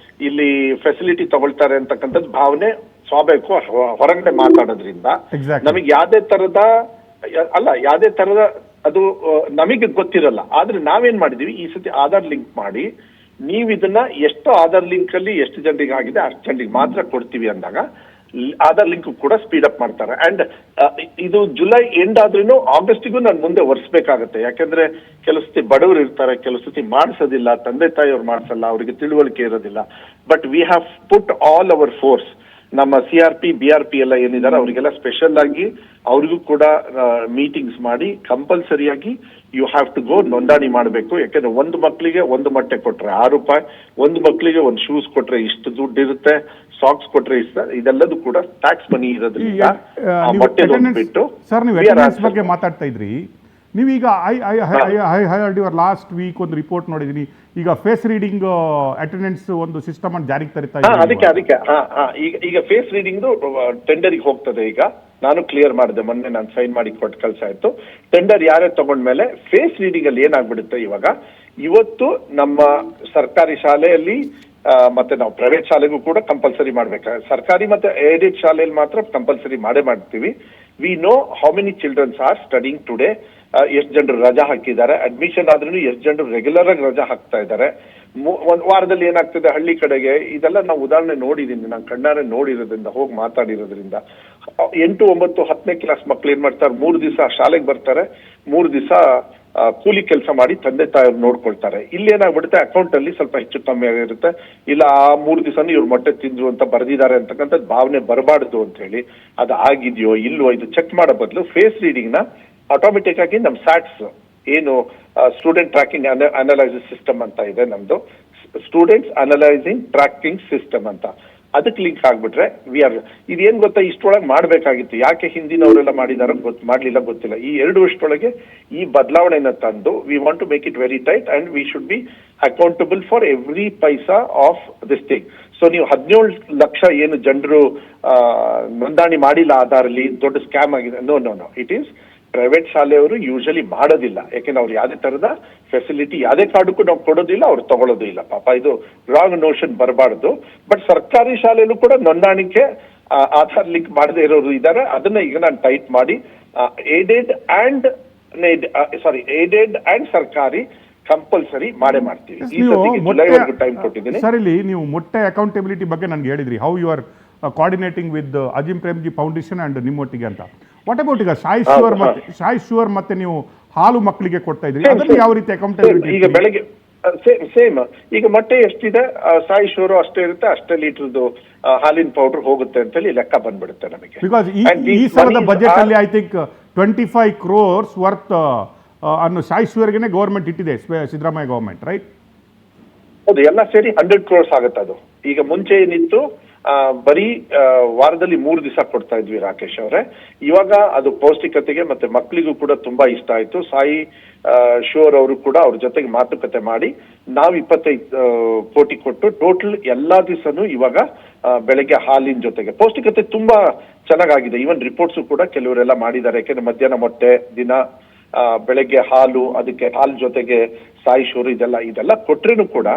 ಇಲ್ಲಿ ಫೆಸಿಲಿಟಿ ತಗೊಳ್ತಾರೆ ಅಂತಕ್ಕಂಥದ್ದು ಭಾವನೆ ಸ್ವಾಭಾವಿಕ ಹೊರಗಡೆ ಮಾತಾಡೋದ್ರಿಂದ ನಮಗೆ ಯಾವ್ದೇ ತರದ ಅದು ನಮಗೆ ಗೊತ್ತಿರಲ್ಲ. ಆದ್ರೆ ನಾವೇನ್ ಮಾಡಿದೀವಿ, ಈ ಸತಿ ಆಧಾರ್ ಲಿಂಕ್ ಮಾಡಿ ನೀವು ಇದನ್ನ ಎಷ್ಟು ಆಧಾರ್ ಲಿಂಕ್ ಅಲ್ಲಿ ಎಷ್ಟು ಜನರಿಗೆ ಆಗಿದೆ ಅಷ್ಟು ಜನರಿಗೆ ಮಾತ್ರ ಕೊಡ್ತೀವಿ ಅಂದಾಗ ಆಧಾರ್ ಲಿಂಕ್ ಕೂಡ ಸ್ಪೀಡ್ ಅಪ್ ಮಾಡ್ತಾರೆ. ಅಂಡ್ ಇದು ಜುಲೈ ಎಂಡ್ ಆದ್ರೂ ಆಗಸ್ಟಿಗೂ ನಾನು ಮುಂದೆ ಒರೆಸ್ಬೇಕಾಗತ್ತೆ. ಯಾಕಂದ್ರೆ ಕೆಲವು ಸತಿ ಬಡವರು ಇರ್ತಾರೆ, ಕೆಲವು ಸತಿ ಮಾಡಿಸೋದಿಲ್ಲ, ತಂದೆ ತಾಯಿಯವ್ರು ಮಾಡಿಸಲ್ಲ, ಅವರಿಗೆ ತಿಳುವಳಿಕೆ ಇರೋದಿಲ್ಲ. But we have put all our force, ನಮ್ಮ CRP BRP ಎಲ್ಲ ಏನಿದ್ದಾರೆ ಅವರಿಗೆಲ್ಲ ಸ್ಪೆಷಲ್ ಆಗಿ ಅವ್ರಿಗೂ ಕೂಡ ಮೀಟಿಂಗ್ಸ್ ಮಾಡಿ ಕಂಪಲ್ಸರಿಯಾಗಿ ಯು ಹ್ಯಾವ್ ಟು ಗೋ ನೋಂದಣಿ ಮಾಡಬೇಕು. ಯಾಕಂದ್ರೆ ಒಂದು ಮಕ್ಕಳಿಗೆ ಒಂದು ಮೊಟ್ಟೆ ಕೊಟ್ರೆ ₹6, ಒಂದು ಮಕ್ಕಳಿಗೆ ಒಂದು ಶೂಸ್ ಕೊಟ್ರೆ ಇಷ್ಟು ದುಡ್ಡು ಇರುತ್ತೆ, ಸಾಕ್ಸ್ ಕೊಟ್ರೆ ಇಷ್ಟ, ಇದೆಲ್ಲದೂ ಕೂಡ ಟ್ಯಾಕ್ಸ್ ಮನಿ ಇರೋದ್ರಿಂದ ಮೊಟ್ಟೆ ಬಿಟ್ಟು. ಸರ್, ನೀವು ಅಟೆಂಡೆನ್ಸ್ ಬಗ್ಗೆ ಮಾತಾಡ್ತಾ ಇದ್ರಿ. ನೀವೀಗ I heard your last week ಒಂದು ರಿಪೋರ್ಟ್ ನೋಡಿದೀನಿ, ಈಗ ಫೇಸ್ ರೀಡಿಂಗ್ ಅಟೆಂಡೆನ್ಸ್ ಒಂದು ಸಿಸ್ಟಮ್ ಅನ್ನು ಜಾರಿಗೆ ತರಿತಾ ಅದಕ್ಕೆ ಈಗ ಫೇಸ್ ರೀಡಿಂಗ್ ಟೆಂಡರಿಗೆ ಹೋಗ್ತದೆ. ಈಗ ನಾನು ಕ್ಲಿಯರ್ ಮಾಡಿದೆ, ಮೊನ್ನೆ ನಾನು ಸೈನ್ ಮಾಡಿ ಕೊಟ್ಟು ಕಳ್ಸಾಯ್ತು. ಟೆಂಡರ್ ಯಾರೇ ತಗೊಂಡ್ಮೇಲೆ ಫೇಸ್ ರೀಡಿಂಗ್ ಅಲ್ಲಿ ಏನಾಗ್ಬಿಡುತ್ತೆ, ಇವತ್ತು ನಮ್ಮ ಸರ್ಕಾರಿ ಶಾಲೆಯಲ್ಲಿ ಮತ್ತೆ ನಾವು ಪ್ರೈವೇಟ್ ಶಾಲೆಗೂ ಕೂಡ ಕಂಪಲ್ಸರಿ ಮಾಡ್ಬೇಕಾದ್ರೆ, ಸರ್ಕಾರಿ ಮತ್ತೆ ಏಡೆಡ್ ಶಾಲೆಯಲ್ಲಿ ಮಾತ್ರ ಕಂಪಲ್ಸರಿ ಮಾಡ್ತೀವಿ. We know how many childrens are studying today, ಎಷ್ಟು ಜನರು ರಜಾ ಹಾಕಿದ್ದಾರೆ, ಅಡ್ಮಿಷನ್ ಆದ್ರೂ ಎಷ್ಟು ಜನರು ರೆಗ್ಯುಲರ್ ಆಗಿ ರಜಾ ಹಾಕ್ತಾ ಇದ್ದಾರೆ. ಒಂದ್ ವಾರದಲ್ಲಿ ಏನಾಗ್ತದೆ ಹಳ್ಳಿ ಕಡೆಗೆ, ಇದೆಲ್ಲ ನಾವು ಉದಾಹರಣೆ ನೋಡಿದೀನಿ, ನಾನು ಕಣ್ಣಾರೆ ನೋಡಿರೋದ್ರಿಂದ, ಹೋಗಿ ಮಾತಾಡಿರೋದ್ರಿಂದ. 8, 9, 10ನೇ ಕ್ಲಾಸ್ ಮಕ್ಳು ಏನ್ ಮಾಡ್ತಾರೆ, 3 ದಿವಸ ಶಾಲೆಗೆ ಬರ್ತಾರೆ, 3 ದಿವಸ ಕೂಲಿ ಕೆಲಸ ಮಾಡಿ ತಂದೆ ತಾಯಿಯವ್ರು ನೋಡ್ಕೊಳ್ತಾರೆ. ಇಲ್ಲಿ ಏನಾಗ್ಬಿಡುತ್ತೆ, ಅಕೌಂಟ್ ಅಲ್ಲಿ ಸ್ವಲ್ಪ ಹೆಚ್ಚು ಕಮ್ಮಿ ಆಗಿರುತ್ತೆ, ಇಲ್ಲ ಆ 3 ದಿವಸನೂ ಇವ್ರು ಮೊಟ್ಟೆ ತಿಂದ್ರು ಅಂತ ಬರ್ದಿದ್ದಾರೆ ಅಂತಕ್ಕಂಥದ್ದು ಭಾವನೆ ಬರಬಾರ್ದು ಅಂತ ಹೇಳಿ ಅದು ಆಗಿದೆಯೋ ಇಲ್ವೋ ಇದು ಚೆಕ್ ಮಾಡೋ ಬದಲು ಫೇಸ್ ರೀಡಿಂಗ್ ನ ಆಟೋಮೆಟಿಕ್ ಆಗಿ ನಮ್ಮ ಸ್ಯಾಟ್ಸ್ ಏನು ಸ್ಟೂಡೆಂಟ್ ಟ್ರ್ಯಾಕಿಂಗ್ ಅನಲೈಸಿಸ್ ಸಿಸ್ಟಮ್ ಅಂತ ಇದೆ ನಮ್ದು, ಸ್ಟೂಡೆಂಟ್ಸ್ ಅನಲೈಸಿಂಗ್ ಟ್ರ್ಯಾಕಿಂಗ್ ಸಿಸ್ಟಮ್ ಅಂತ, ಅದಕ್ಕೆ ಲಿಂಕ್ ಆಗ್ಬಿಟ್ರೆ ಇದೇನ್ ಗೊತ್ತಾ, ಇಷ್ಟೊಳಗೆ ಮಾಡ್ಬೇಕಾಗಿತ್ತು. ಯಾಕೆ ಹಿಂದಿನವರೆಲ್ಲ ಮಾಡಿದಾರೋ ಮಾಡ್ಲಿಲ್ಲ ಗೊತ್ತಿಲ್ಲ. ಈ 2 ವರ್ಷದೊಳಗೆ ಈ ಬದಲಾವಣೆನ ತಂದು we want to make it very tight and we should be accountable for every paisa of this thing. So ನೀವು 17 ಲಕ್ಷ ಏನು ಜನರು ನೋಂದಣಿ ಮಾಡಿಲ್ಲ ಆಧಾರಲ್ಲಿ, ದೊಡ್ಡ ಸ್ಕ್ಯಾಮ್ ಆಗಿದೆ. ನೋ, ಇಟ್ ಈಸ್ ಪ್ರೈವೇಟ್ ಶಾಲೆಯವರು ಯೂಶಲಿ ಮಾಡೋದಿಲ್ಲ. ಯಾಕೆಂದ್ರೆ ಅವ್ರು ಯಾವುದೇ ತರದ ಫೆಸಿಲಿಟಿ ಯಾವುದೇ ಕಾರ್ಡಕ್ಕೂ ನಾವು ಕೊಡೋದಿಲ್ಲ, ಅವ್ರು ತಗೊಳ್ಳೋದು ಇಲ್ಲ. ಪಾಪ ಇದು ರಾಂಗ್ ನೋಷನ್ ಬರಬಾರ್ದು. ಬಟ್ ಸರ್ಕಾರಿ ಶಾಲೆಯಲ್ಲೂ ಕೂಡ ನೋಂದಾಣಿಕೆ ಆಧಾರ್ ಲಿಂಕ್ ಮಾಡದೇ ಇರೋರು ಇದ್ದಾರೆ. ಅದನ್ನ ಈಗ ನಾನು ಟೈಟ್ ಮಾಡಿ ಏಡೆಡ್ ಅಂಡ್ ಸರ್ಕಾರಿ ಕಂಪಲ್ಸರಿ ಮಾಡ್ತೀವಿ. ಈ ಸತಿಗೆ ಜುಲೈವರೆಗೂ ಟೈಮ್ ಕೊಟ್ಟಿದ್ದೀನಿ. ಸರ್, ಇಲ್ಲಿ ನೀವು ಮೊಟ್ಟೆ ಅಕೌಂಟಬಿಲಿಟಿ ಬಗ್ಗೆ ನನ್ಗೆ ಹೇಳಿದ್ರಿ, how you are coordinating with Azim Premji Foundation and ನಿಮ್ಮೊಟ್ಟಿಗೆ ಅಂತ. ವಾಟ್ ಅಬೌಟ್ ಈಗ ಸಾಯಿ ಶುವರ್ ಮತ್ತೆ ನೀವು ಹಾಲು ಮಕ್ಕಳಿಗೆ ಕೊಡ್ತಾ ಇದ್ರಿ, ಅದನ್ನು ಯಾವ ರೀತಿ ಅಕೌಂಟಬಿಲಿಟಿ? ಈಗ ಬೆಳಗ್ಗೆ ಸೇಮ್ ಈಗ ಮೊಟ್ಟೆ ಎಷ್ಟಿದೆ, ಸಾಯಿ ಶುವರ್ ಅಷ್ಟೇ ಇರುತ್ತೆ, ಅಷ್ಟೇ ಲೀಟರ್ದು ಹಾಲಿನ ಪೌಡರ್ ಹೋಗುತ್ತೆ ಅಂತೇಳಿ ಲೆಕ್ಕ ಬಂದ್ಬಿಡುತ್ತೆ ನಮಗೆ. ಬಿಕಾಸ್ ಈ ಸಲದ ಬಜೆಟ್ ಅಲ್ಲಿ ಐ ಥಿಂಕ್ 25 crores ವರ್ತ್ ಅನ್ನು ಸಾಯಿ ಶುವರ್ಗೆ ಗವರ್ಮೆಂಟ್ ಇಟ್ಟಿದೆ, ಸಿದ್ದರಾಮಯ್ಯ ಗವರ್ಮೆಂಟ್, ರೈಟ್? ಹೌದು, ಎಲ್ಲ ಸೇರಿ 100 crores ಆಗುತ್ತೆ ಅದು. ಈಗ ಮುಂಚೆ ಏನಿತ್ತು ಬರೀ ವಾರದಲ್ಲಿ 3 ದಿವಸ ಕೊಡ್ತಾ ಇದ್ವಿ ರಾಕೇಶ್ ಅವರೇ. ಇವಾಗ ಅದು ಪೌಷ್ಟಿಕತೆಗೆ ಮತ್ತೆ ಮಕ್ಕಳಿಗೂ ಕೂಡ ತುಂಬಾ ಇಷ್ಟ ಆಯ್ತು. ಸಾಯಿ ಶೋರ್ ಅವರು ಕೂಡ ಅವ್ರ ಜೊತೆಗೆ ಮಾತುಕತೆ ಮಾಡಿ ನಾವು 25 ಕೋಟಿ ಕೊಟ್ಟು ಟೋಟಲ್ ಎಲ್ಲಾ ದಿವಸನೂ ಇವಾಗ ಬೆಳಗ್ಗೆ ಹಾಲಿನ ಜೊತೆಗೆ ಪೌಷ್ಟಿಕತೆ ತುಂಬಾ ಚೆನ್ನಾಗಿದೆ. ಈವನ್ ರಿಪೋರ್ಟ್ಸು ಕೂಡ ಕೆಲವರೆಲ್ಲ ಮಾಡಿದ್ದಾರೆ. ಯಾಕೆಂದ್ರೆ ಮಧ್ಯಾಹ್ನ ಮೊಟ್ಟೆ, ದಿನ ಬೆಳಗ್ಗೆ ಹಾಲು, ಅದಕ್ಕೆ ಹಾಲು ಜೊತೆಗೆ ಸಾಯಿ ಶೋರ್ ಇದೆಲ್ಲ ಕೊಟ್ರೇನು ಕೂಡ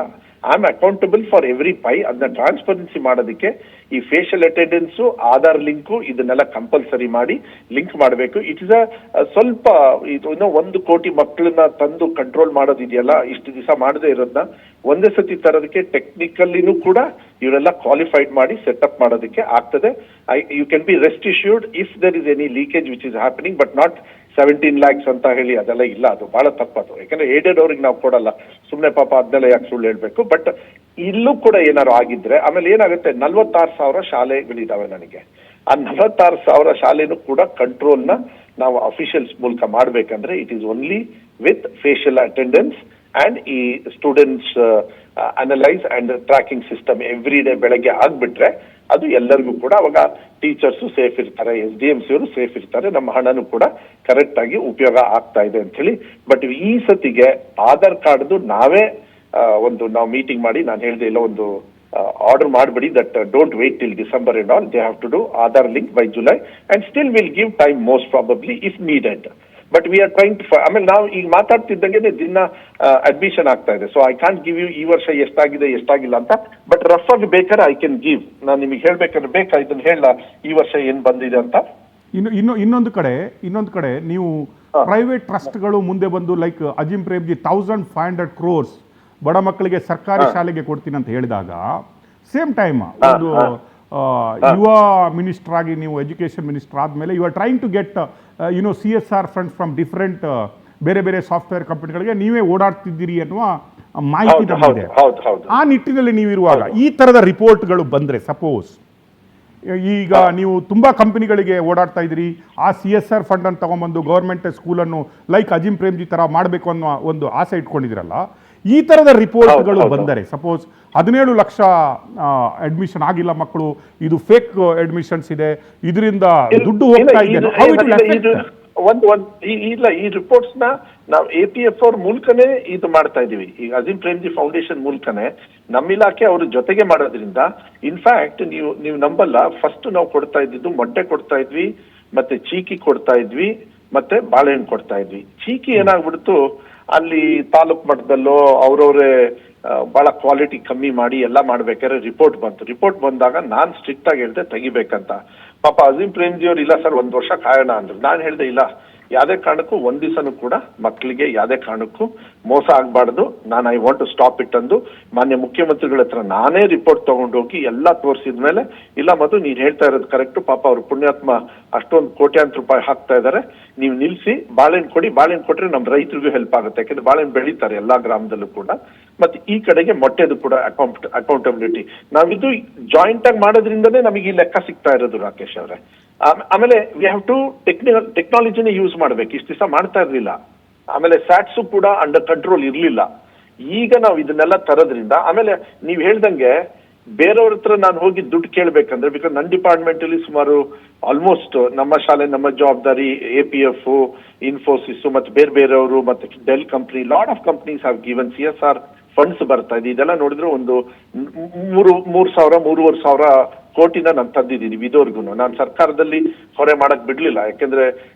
I am accountable for every pie. ಅದನ್ನ ಟ್ರಾನ್ಸ್ಪರೆನ್ಸಿ ಮಾಡೋದಕ್ಕೆ ಈ ಫೇಶಿಯಲ್ ಅಟೆಂಡೆನ್ಸು, ಆಧಾರ್ ಲಿಂಕು ಇದನ್ನೆಲ್ಲ ಕಂಪಲ್ಸರಿ ಮಾಡಿ ಲಿಂಕ್ ಮಾಡಬೇಕು. ಇಟ್ ಇಸ್ ಸ್ವಲ್ಪ ಇದು 1 ಕೋಟಿ ಮಕ್ಕಳನ್ನ ತಂದು ಕಂಟ್ರೋಲ್ ಮಾಡೋದಿದೆಯಲ್ಲ, ಇಷ್ಟು ದಿವಸ ಮಾಡದೇ ಇರೋದನ್ನ ಒಂದೇ ಸತಿ ತರೋದಕ್ಕೆ ಟೆಕ್ನಿಕಲ್ಲಿನೂ ಕೂಡ ಇವರೆಲ್ಲ ಕ್ವಾಲಿಫೈಡ್ ಮಾಡಿ ಸೆಟಪ್ ಮಾಡೋದಕ್ಕೆ ಆಗ್ತದೆ. You can be rest assured if there is any leakage which is happening, but not 17 lakhs ಅಂತ ಹೇಳಿ ಅದೆಲ್ಲ ಇಲ್ಲ. ಅದು ಬಹಳ ತಪ್ಪದು. ಯಾಕಂದ್ರೆ ಏಡೆಡ್ ಅವ್ರಿಗೆ ನಾವು ಕೊಡಲ್ಲ, ಸುಮ್ನೆ ಪಾಪ ಅದನ್ನೆಲ್ಲ ಯಾಕೆ ಸುಳ್ಳು ಹೇಳ್ಬೇಕು. ಬಟ್ ಇಲ್ಲೂ ಕೂಡ ಏನಾದ್ರು ಆಗಿದ್ರೆ ಆಮೇಲೆ ಏನಾಗುತ್ತೆ, 46,000 ಶಾಲೆಗಳಿದಾವೆ ನನಗೆ. ಆ 46,000 ಶಾಲೆನೂ ಕೂಡ ಕಂಟ್ರೋಲ್ನ ನಾವು ಅಫಿಷಿಯಲ್ಸ್ ಮೂಲಕ ಮಾಡ್ಬೇಕಂದ್ರೆ it is only with facial attendance and ಈ students analyse and tracking system every day ಬೆಳಗ್ಗೆ ಆಗ್ಬಿಟ್ರೆ ಅದು ಎಲ್ಲರಿಗೂ ಕೂಡ ಅವಾಗ ಟೀಚರ್ಸು ಸೇಫ್ ಇರ್ತಾರೆ, SDMC ಅವರು ಸೇಫ್ ಇರ್ತಾರೆ, ನಮ್ಮ ಹಣನೂ ಕೂಡ ಕರೆಕ್ಟ್ ಆಗಿ ಉಪಯೋಗ ಆಗ್ತಾ ಇದೆ ಅಂತ ಹೇಳಿ. ಬಟ್ ಈ ಸತಿಗೆ ಆಧಾರ್ ಕಾರ್ಡ್ದು ನಾವೇ ನಾವು ಮೀಟಿಂಗ್ ಮಾಡಿ, ನಾನು ಹೇಳಿದೆ ಇಲ್ಲ, ಒಂದು ಆರ್ಡರ್ ಮಾಡಬೇಡಿ, that don't wait till December and all, they have to do Aadhaar link by July and still will give time most probably if needed. But we are trying to ಆಮೇಲೆ ನಾವು ಈಗ ಮಾತಾಡ್ತಿದ್ದಂಗೆ ದಿನ ಅಡ್ಮಿಷನ್ ಆಗ್ತಾ ಇದೆ. So I can't give you ಈ ವರ್ಷ ಎಷ್ಟಾಗಿದೆ ಎಷ್ಟಾಗಿಲ್ಲ ಅಂತ, ಬಟ್ ರಫ್ ಆಗಿ ಬೇಕಾದ್ರೆ ಐ ಕ್ಯಾನ್ ಗಿವ್. ನಾನು ನಿಮಗೆ ಹೇಳ್ಬೇಕಾದ್ರೆ ಬೇಕಾ ಇದನ್ನ ಹೇಳ ಈ ವರ್ಷ ಏನ್ ಬಂದಿದೆ ಅಂತ. ಇನ್ನೊಂದು ಕಡೆ ನೀವು ಪ್ರೈವೇಟ್ ಟ್ರಸ್ಟ್ಗಳು ಮುಂದೆ ಬಂದು ಲೈಕ್ ಅಜಿಂ ಪ್ರೇಮ್ಜಿ 1500 crores ಬಡ ಮಕ್ಕಳಿಗೆ ಸರ್ಕಾರಿ ಶಾಲೆಗೆ ಕೊಡ್ತೀನಿ ಅಂತ ಹೇಳಿದಾಗ ಸೇಮ್ ಟೈಮ್ ಒಂದು ಯುವ ಮಿನಿಸ್ಟರ್ ಆಗಿ ನೀವು ಎಜುಕೇಷನ್ ಮಿನಿಸ್ಟರ್ ಆದಮೇಲೆ you are trying to get CSR funds from different ಬೇರೆ ಬೇರೆ ಸಾಫ್ಟ್ವೇರ್ ಕಂಪನಿಗಳಿಗೆ ನೀವೇ ಓಡಾಡ್ತಿದ್ದೀರಿ ಅನ್ನುವ ಮಾಹಿತಿ ನಮಗಿದೆ. ಆ ನಿಟ್ಟಿನಲ್ಲಿ ನೀವಿರುವಾಗ ಈ ಥರದ ರಿಪೋರ್ಟ್ಗಳು ಬಂದರೆ, ಸಪೋಸ್ ಈಗ ನೀವು ತುಂಬ ಕಂಪನಿಗಳಿಗೆ ಓಡಾಡ್ತಾ ಇದ್ದೀರಿ, ಆ CSR ಫಂಡನ್ನು ತೊಗೊಂಬಂದು ಗೌರ್ಮೆಂಟ್ ಸ್ಕೂಲನ್ನು ಲೈಕ್ ಅಜಿಂ ಪ್ರೇಮ್ಜಿ ಥರ ಮಾಡಬೇಕು ಅನ್ನೋ ಒಂದು ಆಸೆ ಇಟ್ಕೊಂಡಿದ್ದೀರಲ್ಲ, ಈ ಥರದ ರಿಪೋರ್ಟ್ಗಳು ಬಂದರೆ, ಸಪೋಸ್ 17 ಲಕ್ಷ ಅಡ್ಮಿಷನ್ ಆಗಿಲ್ಲ ಮಕ್ಕಳು, ಇದು ಫೇಕ್ ಅಡ್ಮಿಷನ್ಸ್ ಇದೆ, ಇದರಿಂದ ದುಡ್ಡು ಹೋಗ್ತಾ ಇದೆ, ಇಲ್ಲ ಈ ರಿಪೋರ್ಟ್ಸ್ ನ ನಾವು APF ಅವ್ರ ಮೂಲಕನೇ ಇದು ಮಾಡ್ತಾ ಇದೀವಿ. ಈಗ ಅಜಿಂ ಪ್ರೇಮ್ಜಿ ಫೌಂಡೇಶನ್ ಮೂಲಕನೇ ನಮ್ಮ ಇಲಾಖೆ ಅವ್ರ ಜೊತೆಗೆ ಮಾಡೋದ್ರಿಂದ ಇನ್ಫ್ಯಾಕ್ಟ್ ನೀವು ನಂಬಲ್ಲ, ಫಸ್ಟ್ ನಾವು ಕೊಡ್ತಾ ಇದ್ದಿದ್ದು ಮೊಟ್ಟೆ ಕೊಡ್ತಾ ಇದ್ವಿ, ಮತ್ತೆ ಚೀಕಿ ಕೊಡ್ತಾ ಇದ್ವಿ, ಮತ್ತೆ ಬಾಳೆಹಣ್ಣು ಕೊಡ್ತಾ ಇದ್ವಿ. ಚೀಕಿ ಏನಾಗ್ಬಿಡ್ತು, ಅಲ್ಲಿ ತಾಲೂಕ್ ಮಟ್ಟದಲ್ಲೋ ಅವ್ರವ್ರೇ ಬಹಳ ಕ್ವಾಲಿಟಿ ಕಮ್ಮಿ ಮಾಡಿ ಎಲ್ಲ ಮಾಡ್ಬೇಕಾದ್ರೆ ರಿಪೋರ್ಟ್ ಬಂದಾಗ ನಾನ್ ಸ್ಟ್ರಿಕ್ಟ್ ಆಗಿ ಹೇಳ್ದೆ ತೆಗಿಬೇಕಂತ. ಪಾಪ ಅಜಿಂ ಪ್ರೇಮ್ಜಿ ಅವ್ರು ಇಲ್ಲ ಸರ್ 1 ವರ್ಷ ಕಾಯೋಣ ಅಂದ್ರು. ನಾನು ಹೇಳ್ದೆ ಇಲ್ಲ, ಯಾವ್ದೇ ಕಾರಣಕ್ಕೂ ಒಂದ್ ದಿವಸನೂ ಕೂಡ ಮಕ್ಕಳಿಗೆ ಯಾವ್ದೇ ಕಾರಣಕ್ಕೂ ಮೋಸ ಆಗ್ಬಾರ್ದು, ನಾನು I want to stop it ಅಂದು ಮಾನ್ಯ ಮುಖ್ಯಮಂತ್ರಿಗಳ ಹತ್ರ ನಾನೇ ರಿಪೋರ್ಟ್ ತಗೊಂಡೋಗಿ ಎಲ್ಲ ತೋರಿಸಿದ್ಮೇಲೆ, ಇಲ್ಲ ಮಧು ನೀನ್ ಹೇಳ್ತಾ ಇರೋದು ಕರೆಕ್ಟ್, ಪಾಪ ಅವ್ರ ಪುಣ್ಯಾತ್ಮ ಅಷ್ಟೊಂದು ಕೋಟ್ಯಾಂತರ ರೂಪಾಯಿ ಹಾಕ್ತಾ ಇದಾರೆ, ನೀವು ನಿಲ್ಸಿ ಬಾಳೆಹಣ್ಣು ಕೊಡಿ, ಬಾಳೆಹಣ್ಣು ಕೊಟ್ರೆ ನಮ್ ರೈತರಿಗೂ ಹೆಲ್ಪ್ ಆಗುತ್ತೆ, ಯಾಕಂದ್ರೆ ಬಾಳೆಹಣ್ಣು ಬೆಳೀತಾರೆ ಎಲ್ಲಾ ಗ್ರಾಮದಲ್ಲೂ ಕೂಡ. ಮತ್ತೆ ಈ ಕಡೆಗೆ ಮೊಟ್ಟೆದು ಕೂಡ ಅಕೌಂಟಬಿಲಿಟಿ ನಾವಿದು ಜಾಯಿಂಟ್ ಆಗಿ ಮಾಡೋದ್ರಿಂದನೇ ನಮಗೆ ಈ ಲೆಕ್ಕ ಸಿಗ್ತಾ ಇರೋದು ರಾಕೇಶ್ ಅವರೇ. ಆಮೇಲೆ ವಿ ಹ್ಯಾವ್ ಟು ಟೆಕ್ನಾಲಜಿನೇ ಯೂಸ್ ಮಾಡ್ಬೇಕು, ಇಷ್ಟು ದಿವಸ ಮಾಡ್ತಾ ಇರ್ಲಿಲ್ಲ. ಆಮೇಲೆ ಸ್ಯಾಟ್ಸು ಕೂಡ ಅಂಡರ್ ಕಂಟ್ರೋಲ್ ಇರ್ಲಿಲ್ಲ. ಈಗ ನಾವು ಇದನ್ನೆಲ್ಲ ತರೋದ್ರಿಂದ, ಆಮೇಲೆ ನೀವ್ ಹೇಳ್ದಂಗೆ ಬೇರೆಯವ್ರ ಹತ್ರ ನಾನು ಹೋಗಿ ದುಡ್ಡು ಕೇಳ್ಬೇಕಂದ್ರೆ, ಬಿಕಾಸ್ ನನ್ನ ಡಿಪಾರ್ಟ್ಮೆಂಟ್ ಅಲ್ಲಿ ಸುಮಾರು ಆಲ್ಮೋಸ್ಟ್ ನಮ್ಮ ಶಾಲೆ, ನಮ್ಮ ಜವಾಬ್ದಾರಿ APF, ಇನ್ಫೋಸಿಸ್ ಮತ್ತೆ ಬೇರೆಯವರು, ಮತ್ತೆ Dell company, lot of companies have given CSR funds ಬರ್ತಾ ಇದೆ. ಇದೆಲ್ಲ ನೋಡಿದ್ರೆ ಒಂದು 3,000-3,500 ಕೋಟಿನ ನಾನು ತಂದಿದ್ದೀನಿ ಇದುವರೆಗೂ. ನಾನು ಸರ್ಕಾರದಲ್ಲಿ ಹೊರೆ ಮಾಡಕ್ ಬಿಡ್ಲಿಲ್ಲ, ಯಾಕೆಂದ್ರೆ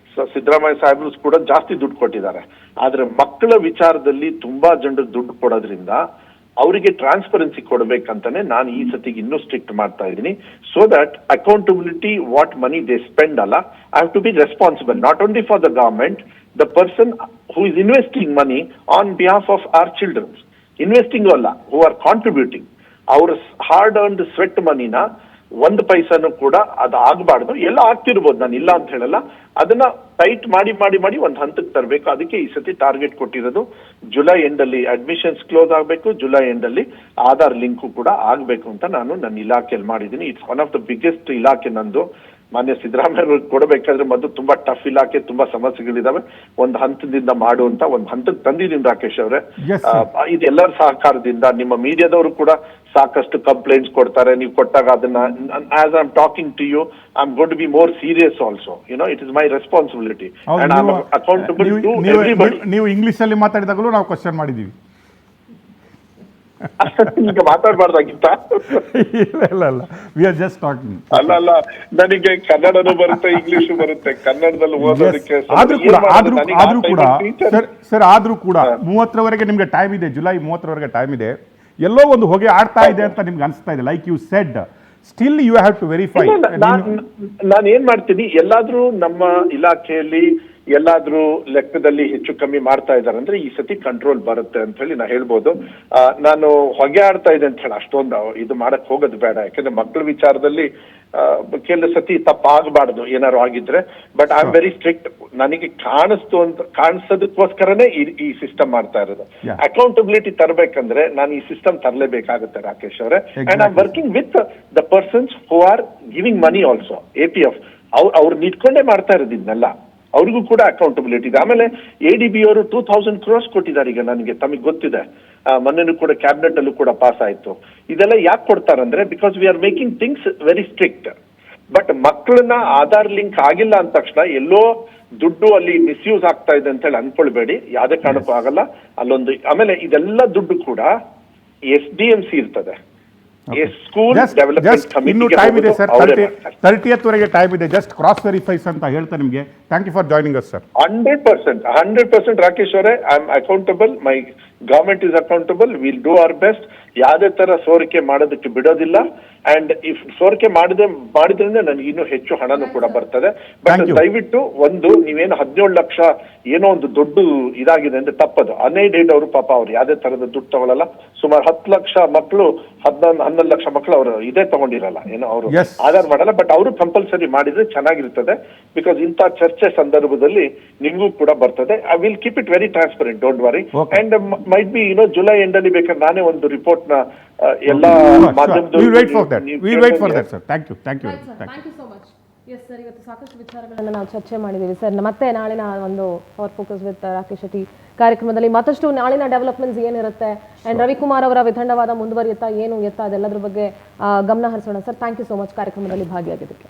ಸಿದ್ದರಾಮಯ್ಯ ಸಾಹೇಬ್ರು ಕೂಡ ಜಾಸ್ತಿ ದುಡ್ಡು ಕೊಟ್ಟಿದ್ದಾರೆ. ಆದ್ರೆ ಮಕ್ಕಳ ವಿಚಾರದಲ್ಲಿ ತುಂಬಾ ಜನರು ದುಡ್ಡು ಕೊಡೋದ್ರಿಂದ ಅವರಿಗೆ ಟ್ರಾನ್ಸ್ಪರೆನ್ಸಿ ಕೊಡ್ಬೇಕಂತಾನೆ ನಾನು ಈ ಸತಿಗೆ ಇನ್ನೂ ಸ್ಟ್ರಿಕ್ಟ್ ಮಾಡ್ತಾ ಇದ್ದೀನಿ. So that accountability, what money they spend ಅಲ್ಲ, I have to be responsible not only for the government, the person who is investing money on behalf of our childrens, investing ಅಲ್ಲ, who are contributing. ಅವ್ರ hard earned sweat ಮನಿನ 1 ಪೈಸಾನು ಕೂಡ ಅದು ಆಗ್ಬಾರ್ದು. ಎಲ್ಲ ಆಗ್ತಿರ್ಬೋದು, ನಾನು ಇಲ್ಲ ಅಂತ ಹೇಳಲ್ಲ, ಅದನ್ನ ಟೈಟ್ ಮಾಡಿ ಒಂದು ಹಂತಕ್ಕೆ ತರಬೇಕು. ಅದಕ್ಕೆ ಈ ಸತಿ ಟಾರ್ಗೆಟ್ ಕೊಟ್ಟಿರೋದು ಜುಲೈ ಎಂಡ್ ಅಲ್ಲಿ ಅಡ್ಮಿಷನ್ಸ್ ಕ್ಲೋಸ್ ಆಗಬೇಕು, ಜುಲೈ ಎಂಡ್ ಅಲ್ಲಿ ಆಧಾರ್ ಲಿಂಕು ಕೂಡ ಆಗ್ಬೇಕು ಅಂತ ನಾನು ನನ್ನ ಇಲಾಖೆಯಲ್ಲಿ ಮಾಡಿದ್ದೀನಿ. It's one of the biggest ಇಲಾಖೆ ನಂದು. ಮಾನ್ಯ ಸಿದ್ದರಾಮಯ್ಯ ಕೊಡಬೇಕಾದ್ರೆ ಮೊದಲು ತುಂಬಾ ಟಫ್ ಇಲಾಖೆ, ತುಂಬಾ ಸಮಸ್ಯೆಗಳಿದಾವೆ, ಒಂದು ಹಂತದಿಂದ ಮಾಡುವಂತ ಒಂದು ಹಂತಕ್ಕೆ ತಂದಿದ್ದೀನಿ ರಾಕೇಶ್ ಅವರೇ. ಇದೆಲ್ಲರ ಸಹಕಾರದಿಂದ ನಿಮ್ಮ ಮೀಡಿಯಾದವರು ಕೂಡ ಸಾಕಷ್ಟು ಕಂಪ್ಲೇಂಟ್ಸ್ ಕೊಡ್ತಾರೆ. ನೀವು ಕೊಟ್ಟಾಗ ಅದನ್ನ as I am talking to you, I am going to be more serious also. It is my responsibility and I am accountable to everybody. ನೀವು ಇಂಗ್ಲಿಷ್ ಅಲ್ಲಿ ಮಾತಾಡಿದಾಗಲೂ ನಾವು ಕ್ವಶನ್ ಮಾಡಿದೀವಿ. ಈಗ ಮಾತಾಡಬಾರ್ದಾಗಿತ್ತ? ಇಲ್ಲ, ವಿ ಆರ್ ಜಸ್ಟ್ ಟಾಕಿಂಗ್. ಅಲ್ಲ, ನನಗೆ ಕನ್ನಡನೂ ಬರುತ್ತೆ, ಇಂಗ್ಲಿಷು ಬರುತ್ತೆ, ಕನ್ನಡದಲ್ಲಿ ಓದೋದಕ್ಕೆ. ಆದ್ರೂ ಕೂಡ 30ರವರೆಗೆ ನಿಮ್ಗೆ ಟೈಮ್ ಇದೆ, ಜುಲೈ 30ರವರೆಗೆ ಟೈಮ್ ಇದೆ. ಎಲ್ಲೋ ಒಂದು ಹೊಗೆ ಆಡ್ತಾ ಇದೆ ಅಂತ ನಿಮ್ಗೆ ಅನಿಸ್ತಾ ಇದೆ, like you said, still you have to verify. ನಾನು ಏನ್ ಮಾಡ್ತೀನಿ, ಎಲ್ಲಾದ್ರೂ ನಮ್ಮ ಇಲಾಖೆಯಲ್ಲಿ ಎಲ್ಲಾದ್ರೂ ಲೆಕ್ಕದಲ್ಲಿ ಹೆಚ್ಚು ಕಮ್ಮಿ ಮಾಡ್ತಾ ಇದಾರೆ ಅಂದ್ರೆ ಈ ಸತಿ ಕಂಟ್ರೋಲ್ ಬರುತ್ತೆ ಅಂತ ಹೇಳಿ ನಾ ಹೇಳ್ಬೋದು. ನಾನು ಹೊಗೆ ಆಡ್ತಾ ಇದೆ ಅಂತ ಹೇಳಿ ಅಷ್ಟೊಂದು ಇದು ಮಾಡಕ್ ಹೋಗೋದು ಬೇಡ, ಯಾಕಂದ್ರೆ ಮಕ್ಕಳ ವಿಚಾರದಲ್ಲಿ ಕೆಲವು ಸತಿ ತಪ್ಪಾಗಬಾರ್ದು ಏನಾರು ಆಗಿದ್ರೆ. But I am very strict, ನನಗೆ ಕಾಣಿಸೋದಕ್ಕೋಸ್ಕರನೇ ಈ ಸಿಸ್ಟಮ್ ಮಾಡ್ತಾ ಇರೋದು. ಅಕೌಂಟಬಿಲಿಟಿ ತರಬೇಕಂದ್ರೆ ನಾನು ಈ ಸಿಸ್ಟಮ್ ತರಲೇಬೇಕಾಗುತ್ತೆ ರಾಕೇಶ್ ಅವರೇ. And I am working with the persons who are giving money also. APF ಅವ್ರನ್ನ ಇಟ್ಕೊಂಡೇ ಮಾಡ್ತಾ ಇರೋದು ಇದನ್ನೆಲ್ಲ, ಅವ್ರಿಗೂ ಕೂಡ ಅಕೌಂಟಬಿಲಿಟಿ ಇದೆ. ಆಮೇಲೆ ADB ಅವರು 2,000 crores ಕೊಟ್ಟಿದ್ದಾರೆ. ಈಗ ನನಗೆ ತಮಗೆ ಗೊತ್ತಿದೆ, ಮೊನ್ನೆನೂ ಕೂಡ ಕ್ಯಾಬಿನೆಟ್ ಅಲ್ಲೂ ಕೂಡ ಪಾಸ್ ಆಯ್ತು. ಇದೆಲ್ಲ ಯಾಕೆ ಕೊಡ್ತಾರಂದ್ರೆ because we are making things very strict. But ಮಕ್ಕಳನ್ನ ಆಧಾರ್ ಲಿಂಕ್ ಆಗಿಲ್ಲ ಅಂದ ತಕ್ಷಣ ಎಲ್ಲೋ ದುಡ್ಡು ಅಲ್ಲಿ ಮಿಸ್ಯೂಸ್ ಆಗ್ತಾ ಇದೆ ಅಂತ ಹೇಳಿ ಅನ್ಕೊಳ್ಬೇಡಿ, ಯಾವ್ದೇ ಕಾರಣಕ್ಕೂ ಆಗಲ್ಲ. ಅಲ್ಲೊಂದು ಆಮೇಲೆ ಇದೆಲ್ಲ ದುಡ್ಡು ಕೂಡ SDMC ಇರ್ತದೆ, ಸ್ಕೂಲ್ ಡೆವಲಪ್ಮೆಂಟ್ ಜಸ್ಟ್ ಇನ್ನು ಟೈಮ್ ಇದೆ ಸರ್, ಕಮಿಟಿ 30th ವರೆಗೆ ಟೈಮ್ ಇದೆ. ಜಸ್ಟ್ ಕ್ರಾಸ್ ವೆರಿಫೈಸ್ ಅಂತ ಹೇಳ್ತಾ ನಿಮಗೆ thank you for joining us sir. 100% Rakesh ಅವರೇ, I am accountable, my government is accountable, will do our best. ಯಾವುದೇ ತರ ಸೋರಿಕೆ ಮಾಡೋದಕ್ಕೆ ಬಿಡೋದಿಲ್ಲ. ಅಂಡ್ ಇಫ್ ಸೋರಿಕೆ ಮಾಡಿದ್ರಿಂದ ನನಗೆ ಇನ್ನೂ ಹೆಚ್ಚು ಹಣನೂ ಕೂಡ ಬರ್ತದೆ. ಬಟ್ ದಯವಿಟ್ಟು ಒಂದು ನೀವೇನು 17 ಲಕ್ಷ ಏನೋ ಒಂದು ದೊಡ್ಡ ಇದಾಗಿದೆ ಅಂದ್ರೆ ತಪ್ಪದು. ಅನ್ಎಯ್ಡೆಡ್ ಅವರು ಪಾಪ ಅವ್ರು ಯಾವುದೇ ತರದ ದುಡ್ಡು ತಗೊಳ್ಳಲ್ಲ. ಸುಮಾರು 10 ಲಕ್ಷ ಮಕ್ಕಳು 11 ಲಕ್ಷ ಮಕ್ಕಳು ಅವರು ಇದೇ ತಗೊಂಡಿರಲ್ಲ, ಏನೋ ಅವರು ಆಧಾರ್ ಮಾಡಲ್ಲ. ಬಟ್ ಅವರು ಕಂಪಲ್ಸರಿ ಮಾಡಿದ್ರೆ ಚೆನ್ನಾಗಿರ್ತದೆ. ಬಿಕಾಸ್ ಇಂಥ ಚರ್ಚೆ ಸಂದರ್ಭದಲ್ಲಿ ನಿಮಗೂ ಕೂಡ ಬರ್ತದೆ. I will keep it very transparent, don't worry. And might be July end ಅಲ್ಲಿ ಬೇಕಾದ್ರೆ ನಾನೇ ಒಂದು ರಿಪೋರ್ಟ್ ನ ಎಲ್ಲ ಮಾಧ್ಯಮದಲ್ಲಿ thank you so much. Yes sir, ಇವತ್ತು ಸಾಕಷ್ಟು ವಿಚಾರಗಳನ್ನು ನಾವು ಚರ್ಚೆ ಮಾಡಿದ್ದೀವಿ ಸರ್. ಮತ್ತೆ ನಾಳಿನ ಒಂದು power focus with Rakesh Shetty ಕಾರ್ಯಕ್ರಮದಲ್ಲಿ ಮತ್ತಷ್ಟು ನಾಳಿನ ಡೆವಲಪ್ಮೆಂಟ್ಸ್ ಏನಿರುತ್ತೆ ಅಂಡ್ ರವಿಕುಮಾರ್ ಅವರ ವಿತಂಡವಾದ ಮುಂದುವರಿಯುತ್ತಾ ಏನು ಎತ್ತ ಅದೆಲ್ಲದ್ರ ಬಗ್ಗೆ ಗಮನ ಹರಿಸೋಣ ಸರ್. ಥ್ಯಾಂಕ್ ಯು ಸೋ ಮಚ್ ಕಾರ್ಯಕ್ರಮದಲ್ಲಿ ಭಾಗಿಯಾಗಿದ್ದಕ್ಕೆ.